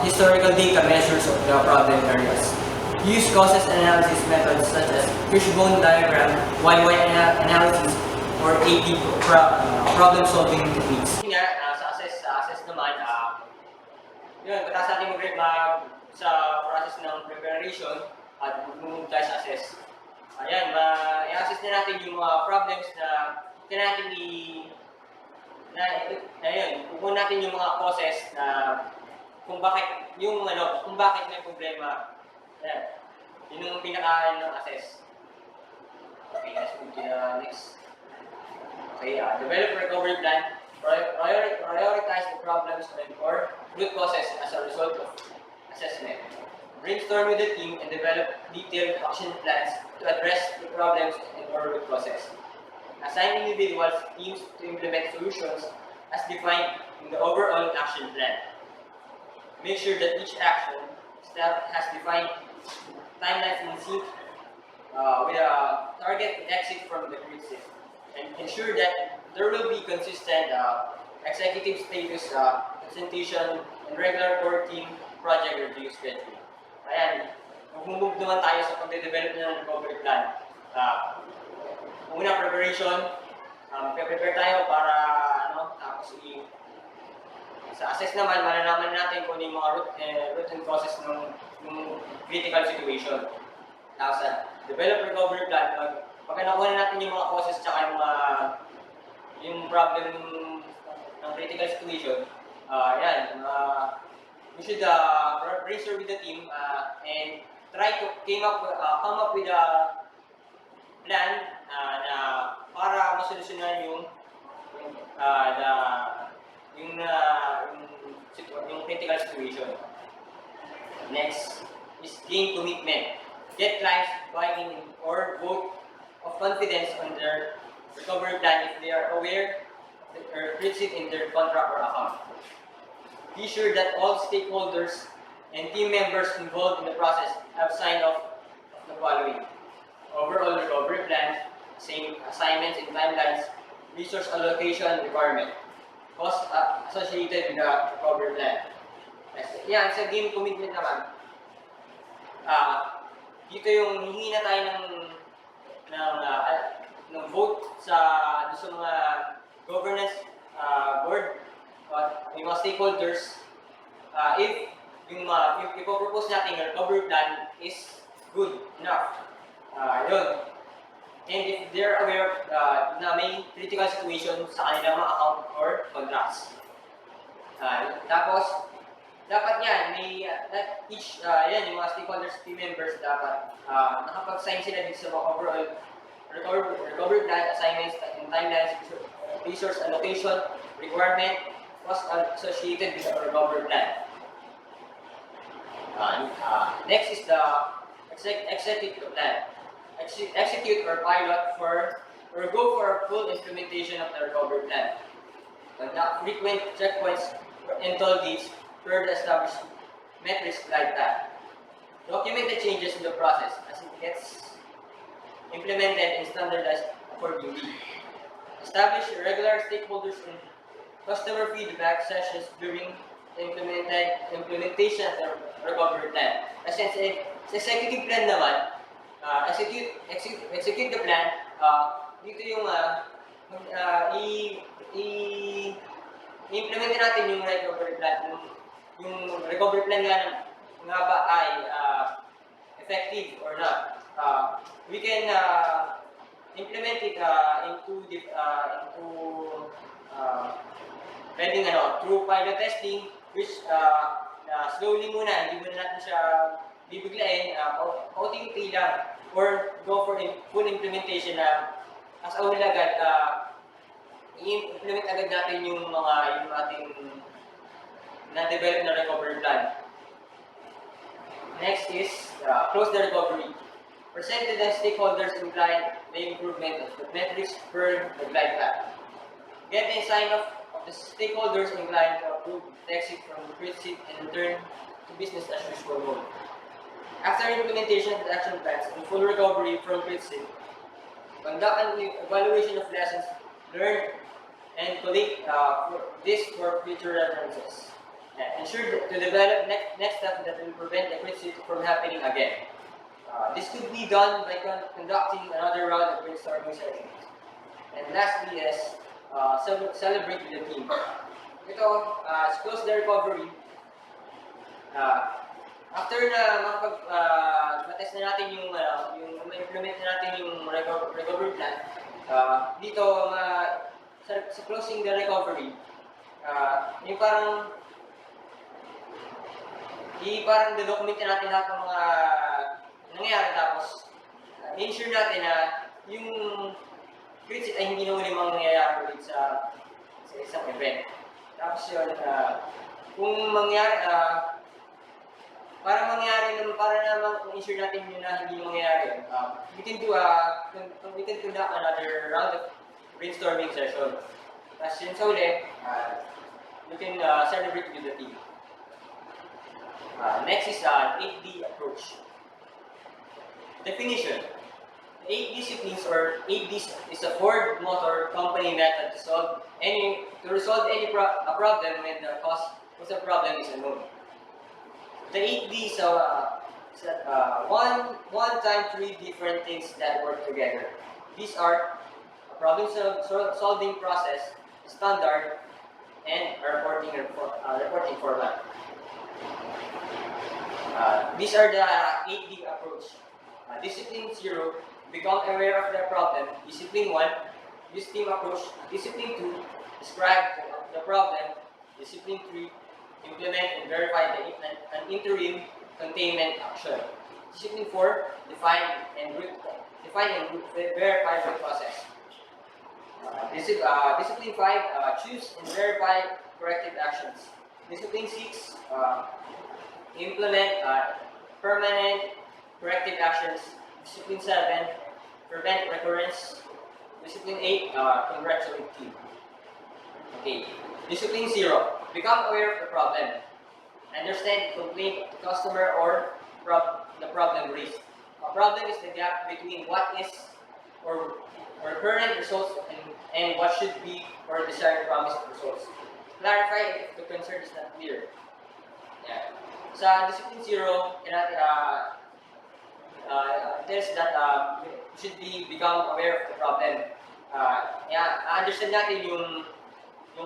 historical data measures of the problem areas. Use causes analysis methods such as fishbone diagram, YY analysis, or AD problem-solving techniques. Sa assess naman, yun, pagkas natin sa process ng preparation at mag-move tayo sa assess. Ayan, i-assess na natin yung mga problems na kukunin natin yung mga causes na kung bakit may problema. Ayan, yun yung pinaka ng assess. Okay, let's move to the next. Okay, develop recovery plan. Prioritize the problems or root causes as a result of assessment. Brainstorm with the team and develop detailed action plans to address the problems or root causes. Assign individuals teams to implement solutions as defined in the overall action plan. Make sure that each action step has defined timelines in sync with a target exit from the CRITSIT. And ensure that there will be consistent executive status presentation and regular core team project review schedule. Ayan, mag-move naman tayo sa pag-develop ng recovery plan. Una, preparation. Prepare tayo para tapos sa assess naman, malalaman natin kung ano yung mga root and causes ng critical situation. Tapos, develop recovery plan. Pagka nakuha natin yung mga causes tsaka yung problem ng critical situation, we should brainstorm with the team and try to come up with a plan na para masolusyonan yung critical situation. Next is gain commitment. Get clients buy-in or vote of confidence on their recovery plan if they are aware or CRITSIT in their contract or account. Be sure that all stakeholders and team members involved in the process have signed off the following: overall recovery plan, same assignments and timelines, resource allocation requirement, costs associated with the recovery plan. Yan, sa game commitment naman, dito yung hihingi na tayo ng vote sa mga governance board yung mga stakeholders if yung ipopropose natin yung recovery plan is good enough. Yun. And if they're aware na may critical situation sa kanilang mga account or contracts. Tapos, dapat yan, yan, yung mga stakeholders, team members, dapat nakapag-sign sila dito sa mga overall recovery plan, assignments, and timelines, resource allocation, requirement, cost associated with the recovery plan. Next is the execute plan. Execute or pilot or go for a full implementation of the recovery plan. Conduct frequent checkpoints and toll gates further establish metrics like that. Document the changes in the process as it gets implemented and standardized accordingly. Establish regular stakeholders and customer feedback sessions during the implementation of the recovery plan. Kasi sa executive plan naman, execute the plan, dito yung i-implement natin yung recovery plan. Yung recovery plan nga ba ay effective or not. We can implement it pwedeng through pilot testing, which slowly muna, hindi muna natin siya bibiglain, pauti-uti lang, or go for full implementation na as a whole agad, i-implement agad natin yung ating na-develop na recovery plan. Next is close the recovery. Present to the stakeholders and client the improvement of the metrics per the glide path. Get the sign-off of the stakeholders and client to approve the exit from the grid seat and return to business as usual mode. After implementation of the action plans and full recovery from grid seat, conduct an evaluation of lessons learned and collect this for future references. Ensure to develop next steps that will prevent the grid seat from happening again. This could be done by conducting another round of brainstorming sessions. And lastly is celebrate with the team. Ito, close the recovery. After na matest na natin yung ma-implement na natin yung recovery plan, dito sa closing the recovery, yung parang dodocument natin lahat ng mga nangyayari, tapos ensure natin na yung grid seat ay hindi na uli mangyayari ulit sa isang event. Tapos yun, kung mangyari, para namang ensure natin yun na hindi mangyayari, we can conduct another round of brainstorming session. Tapos yun sa uli, you can celebrate with the team. Next is 8D approach. Definition. 8 disciplines or 8 Ds is a Ford Motor Company method to resolve any problem when the cause of the problem is unknown. The 8 Ds one time 3 different things that work together. These are a problem solving process, standard, and a reporting format. These are the 8D approach. Discipline 0, become aware of the problem. Discipline 1, use team approach. Discipline 2, describe the problem. Discipline 3, implement and verify an interim containment action. Discipline 4, define and verify the process. Discipline 5, choose and verify corrective actions. Discipline 6, implement permanent corrective actions. Discipline 7, prevent recurrence. Discipline 8, congratulate team. Okay. Discipline 0, become aware of the problem. Understand complaint to customer or the problem raised. A problem is the gap between what is or current results and what should be or desired promised results. Clarify if the concern is not clear. Yeah. Sa Discipline 0, tells that you should become aware of the problem. Understand natin yung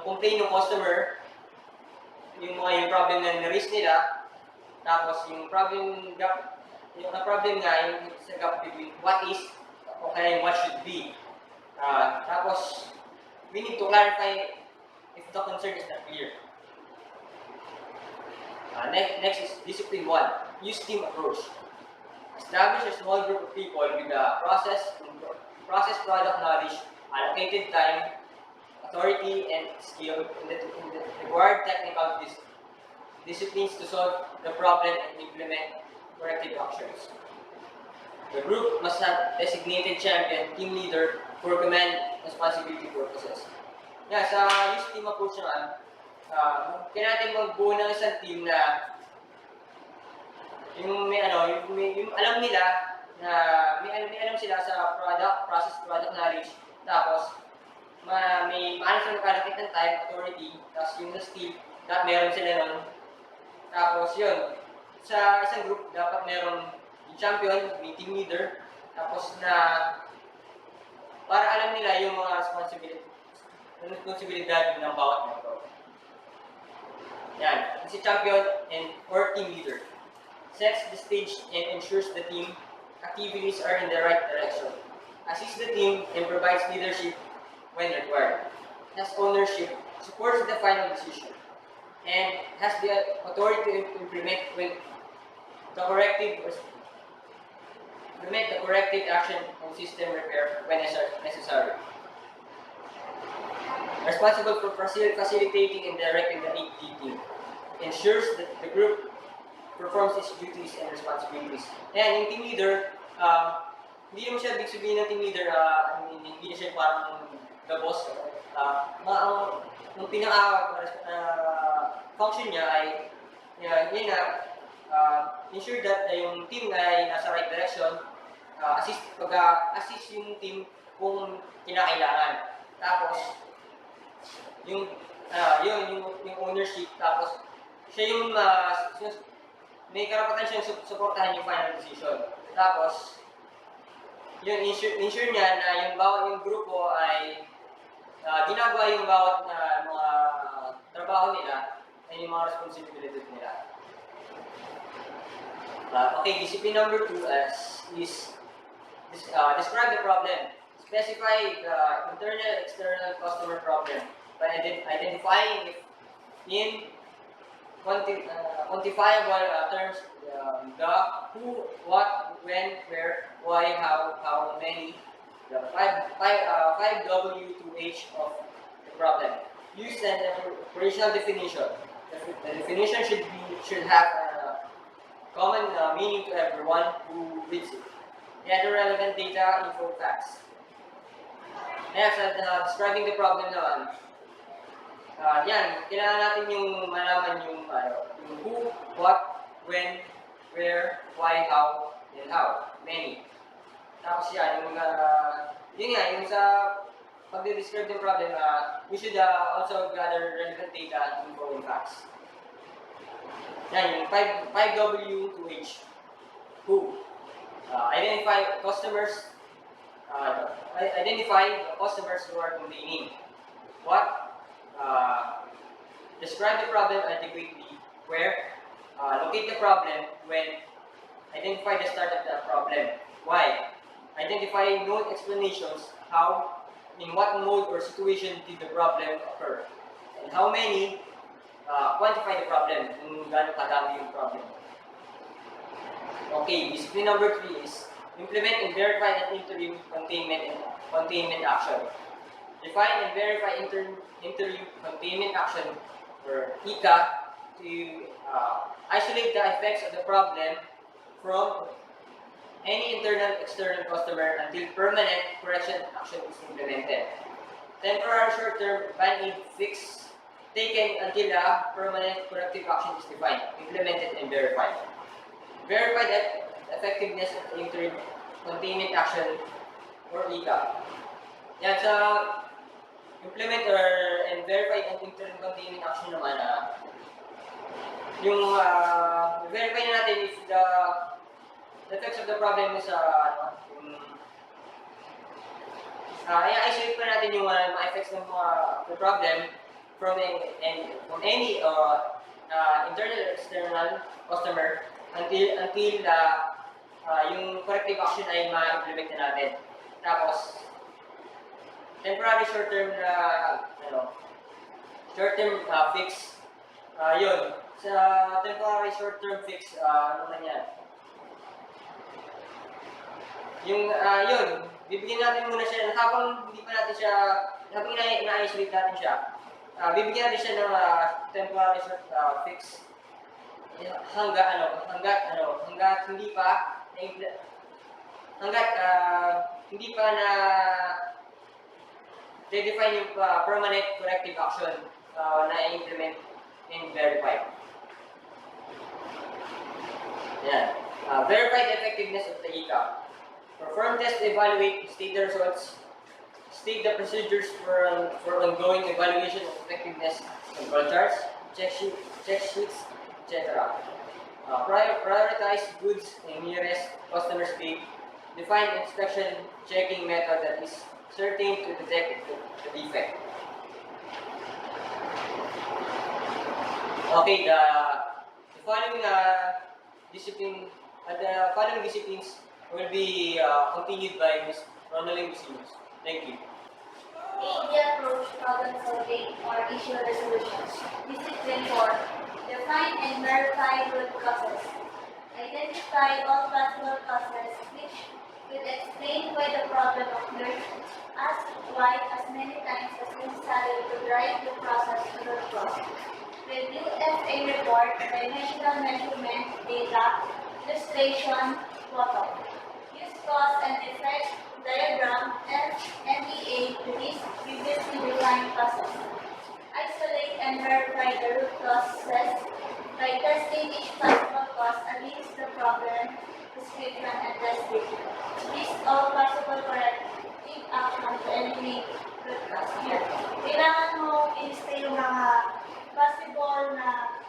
complaint ng customer, yung problem na na-raise nila, tapos yung problem gap, yung problem nga, yung sa gap between what is o kaya yung what should be. Tapos, we need to clarify if the concern is not clear. Next is discipline 1, use team approach. Establish a small group of people with the process product knowledge, allocated time, authority, and skill in the required technical disciplines to solve the problem and implement corrective actions. The group must have designated champion, team leader for command responsibility purposes. Sa use team approach naman, kaya natin magbuo ng isang team na yung alam nila na may alam sila sa product knowledge, tapos may paano sila mag-allocate ng time, authority, tapos yung skill, dapat meron sila nun. Tapos yun, sa isang group, dapat meron yung champion, may team leader, tapos na para alam nila yung mga responsibilidad ng bawat member. Yan, si champion or team leader sets the stage and ensures the team activities are in the right direction, assists the team and provides leadership when required, has ownership, supports the final decision, and has the authority to implement the corrective action on system repair when necessary. Responsible for facilitating and directing the AD team, ensures that the group performs its duties and responsibilities. And yung team leader, hindi naman siya big sabihin ng team leader, hindi na siya parang the boss. Ang function niya ay, ensure that yung team ay nasa right direction, assist yung team kung kinakailangan. Tapos, yung ownership, tapos siya yung may karapatan siyang suportahan yung final decision. Tapos, yun, ensure niya na yung grupo ay ginagawa yung bawat mga trabaho nila ay yung mga responsibility nila. Okay, discipline number 2 is describe the problem. Specify the internal external customer problem by identifying if in quantifiable terms the who, what, when, where, why, how many, the 5 W to H of the problem. Use an operational definition. The definition should have a common meaning to everyone who reads it. Gather relevant data, info, facts. Next, describing the problem naman. Kailangan natin yung malaman yung who, what, when, where, why, how, and how, many. Tapos yung yung sa pag-describe ng problem, we should also gather relevant data, info, and facts. Yung 5W to H. Who? Identify customers who are complaining. What? Describe the problem adequately. Where? Locate the problem. When? Identify the start of the problem. Why? Identify known explanations. How? In what mode or situation did the problem occur? And how many? Quantify the problem. Kung gaano kadami yung problem. Okay, discipline number 3 is implement and verify an interim containment action. Define and verify interim containment action, or ICA, to isolate the effects of the problem from any internal external customer until permanent correction action is implemented. Temporary short-term band-aid fix taken until a permanent corrective action is defined, implemented, and verified. Verify the effectiveness of the interim containment action, or ICA. Sa implement and verify ang interim containment action naman, yung verify na natin if the effects of the problem is i-isolate pa natin yung mga effects ng the problem from any internal or external customer until yung corrective action ay ma-implement na natin. Tapos, temporary short-term fix. Yun. Sa temporary short-term fix, ano na yan? Yun, bibigyan natin muna siya, habang hindi pa natin siya, habang na-isolate natin siya, bibigyan natin siya ng temporary short fix hanggat hindi pa na define yung permanent corrective action na implement and verify. Yan. Verify the effectiveness of the ECAP. Perform test, evaluate, state the results, state the procedures for ongoing evaluation of effectiveness, control charts, check sheets, etc. Prioritize goods in nearest customer state. Define inspection checking method that is certain to detect the defect. Okay, the following following disciplines will be continued by Ms. Ronaldine Busines. Thank you. Media approach problem solving or issue resolutions. Discipline 4. Define and verify root causes. Identify all possible causes which could explain why the problem occurred. Ask why as many times as necessary to drive the process to the cause. Review FA report, dimensional measurement, data, illustration, photo. Use cause and effect diagram FMEA to list previously defined causes. Isolate and verify the root causes by testing each possible cause against the problem description and testing. List all possible corrective actions to eliminate root cause. Here, kailangan mo i-lista yung mga possible na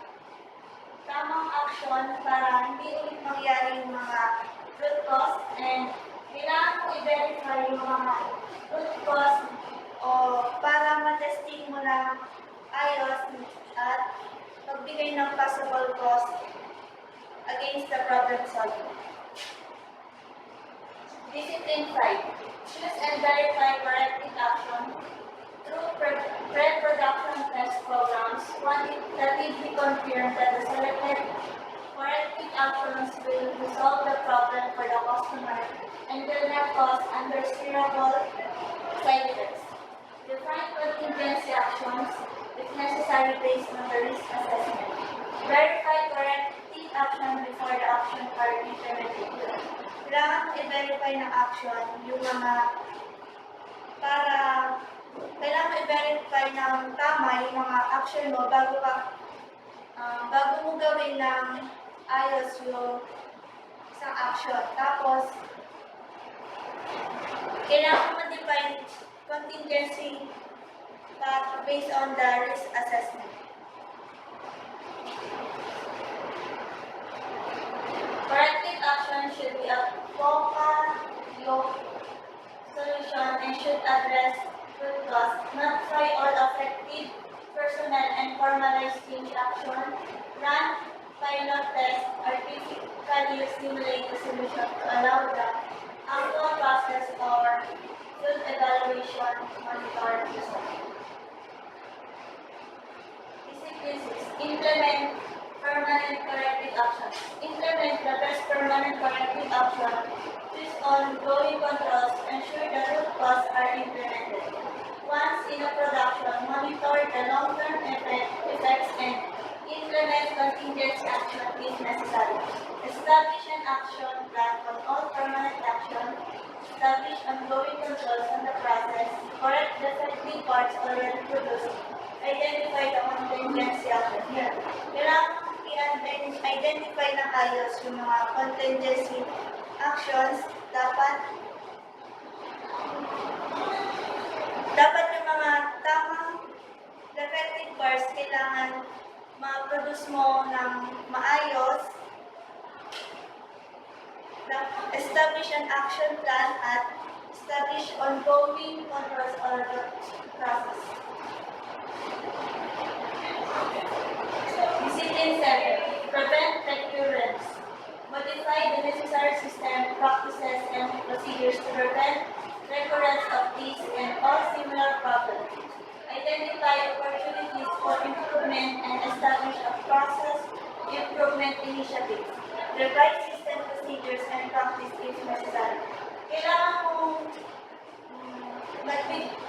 tamang action para hindi ulit mangyari yung mga root cause, and kailangan mo i-verify yung mga root cause o para matesting mo na ayos at pagbigay ng possible cause against the problem solving. Discipline 5. Choose and verify corrective action through pre-production test programs. Quantitatively confirm that the selected corrective actions will resolve the problem for the customer and will not cause undesirable side effects. Define contingency actions if necessary based on the risk assessment. Verify corrective action before the action are implemented. Kailangan i-verify ng action yung mga kailangan i-verify ng tama yung mga action mo bago mo gawin ng ayos yung isang action. Tapos, kailangan ma-define contingency based on the risk assessment. Corrective action should be a focal solution and should address root cause, not try all effective personnel and formalize change action. Run pilot tests artificially simulate the solution to allow the actual process or field evaluation monitor result. Discipline 6. Implement permanent corrective actions. Implement the best permanent corrective action. Use ongoing controls. Ensure the root cause are implemented. Once in a production, monitor the long-term effects and implement contingency action if necessary. Establish an action plan on all permanent action. Establish ongoing controls on the process. Correct defective parts already produced. Identify the contingency action. Here, kailangan i-identify na ayos yung mga contingency actions. Dapat yung mga tamang defective parts kailangan ma-produce mo ng maayos establish an action plan at establish ongoing controls or the process. Discipline 7. Prevent recurrence. Modify the necessary system, practices, and procedures to prevent recurrence of these and all similar problems. Identify opportunities for improvement and establish a process improvement initiative. Revise system procedures and practice if necessary. Kailangan mo mag-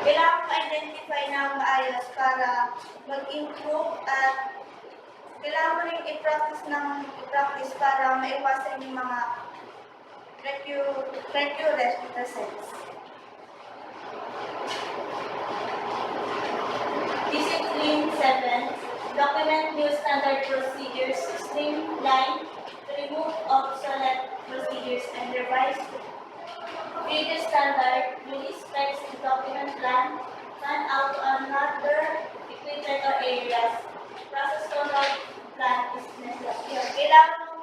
kailangan mo identify ng maayos para mag-improve at kailangan mo rin i-practice para maiwasan yung mga recurrences. Discipline 7. Document new standard procedures, streamline, remove obsolete procedures, and revise previous standard, release specs to document plan out another equipment or areas. Process control plan is necessary. Kailangan mo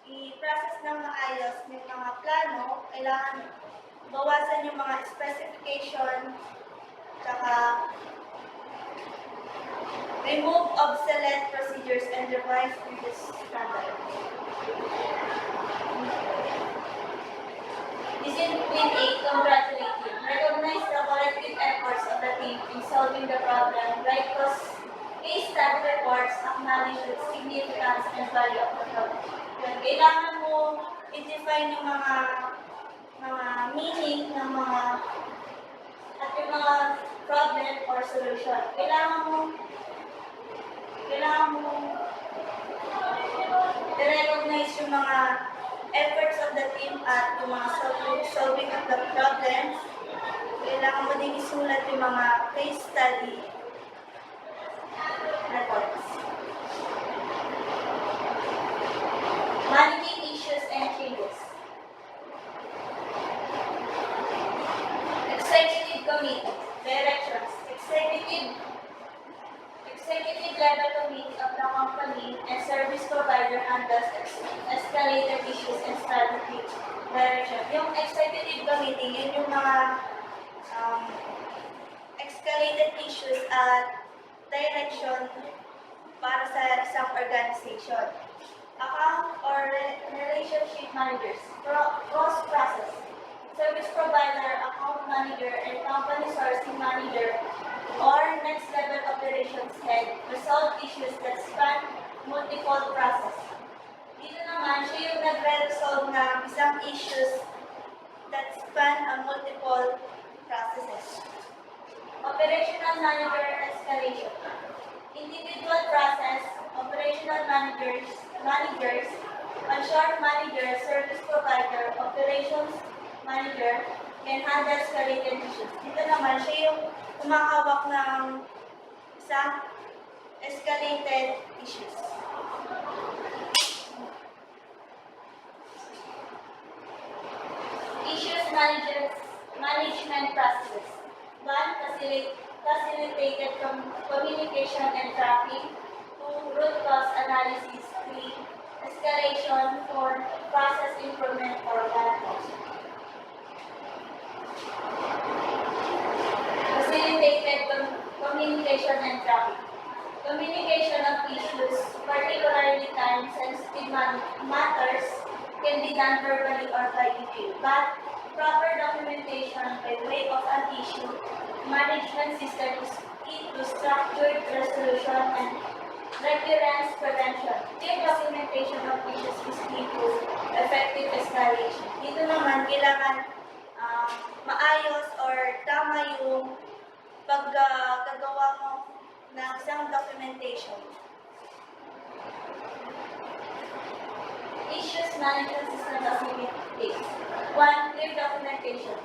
i-process ng maayos yung mga plano, kailangan bawasan yung mga specification, tsaka remove obsolete procedures and revise previous standard. Discipline 8, congratulating. Recognize the collective efforts of the team in solving the problem. Write case study reports, acknowledge the significance and value of the problem. Kailangan mo i-define yung mga meaning ng mga at yung mga problem or solution. Kailangan mo i-recognize yung mga efforts of the team at yung mga solving of the problems. Kailangan mo din isulat yung mga case study reports. Managing issues and changes. Executive Committee, Directions, Executive level committee of the company and service provider handles escalated issues and strategic direction. Yung executive committee, yun yung mga escalated issues at direction para sa isang organization. Account or relationship managers, cross-process, service provider, account manager, and company sourcing manager or next level operations head resolve issues that span multiple process. Dito naman, siya yung nagre-resolve ng isang issues that span ang multiple processes. Operational manager escalation. Individual process, operational managers, onshore manager, service provider, operations manager can handle escalated issues. Dito naman, siya yung kumahawak ng isang escalated issues. Issues management processes. 1. Facilitated communication and tracking. 2. Root cause analysis. 3. Escalation. 4. Process improvement or platforms. Facilitated communication and tracking. Communication of issues, particularly time-sensitive matters, can be done verbally or by email, but proper documentation by way of an issue management system is key to structured resolution and recurrence prevention. Clear documentation of issues is key to effective escalation. Dito naman, kailangan maayos or tama yung paggagawa mo ng isang documentation. Issues management system documentation. 1. Clear documentation.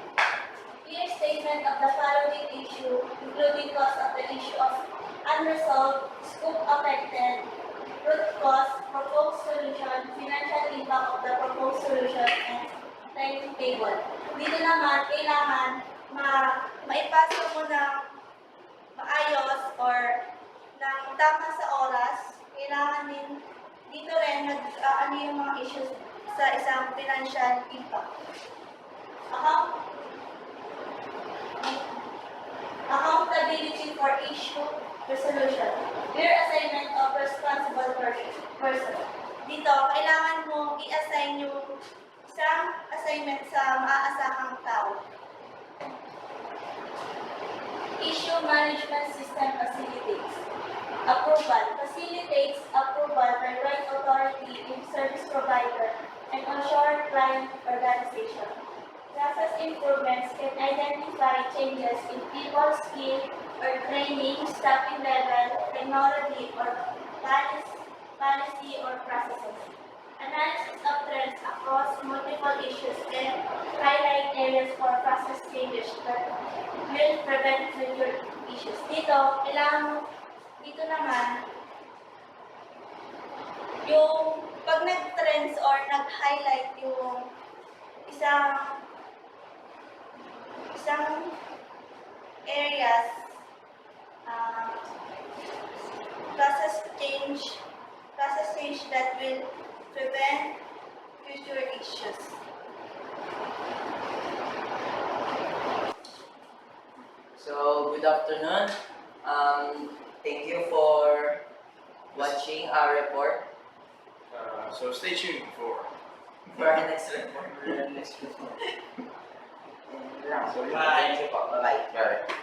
Clear statement of the following issue, including cause of the issue of unresolved, scope affected, root cause, proposed solution, financial impact of the proposed solution, and timetable. Dito naman, kailangan maipasa mo ng maayos or ng tama sa oras. Kailangan din ano yung mga issues sa isang financial impact. Accountability for issue resolution. Clear assignment of responsible person. Dito, kailangan mo i-assign yung isang assignment sa maaasahang tao. Issue management system facilitates. Approval. Facilitates approval by right authority in service provider and ensure client organization. Process improvements can identify changes in people skill or training, staffing level, technology, or policy or processes. Analysis of trends across multiple issues can highlight areas for process changes that will prevent future issues. Dito naman, yung pag nag-trends or nag-highlight yung isang areas, process change that will prevent future issues. So, good afternoon. Thank you for watching our report. So stay tuned for For our next report. next report. Thank you po. Bye-bye. Bye.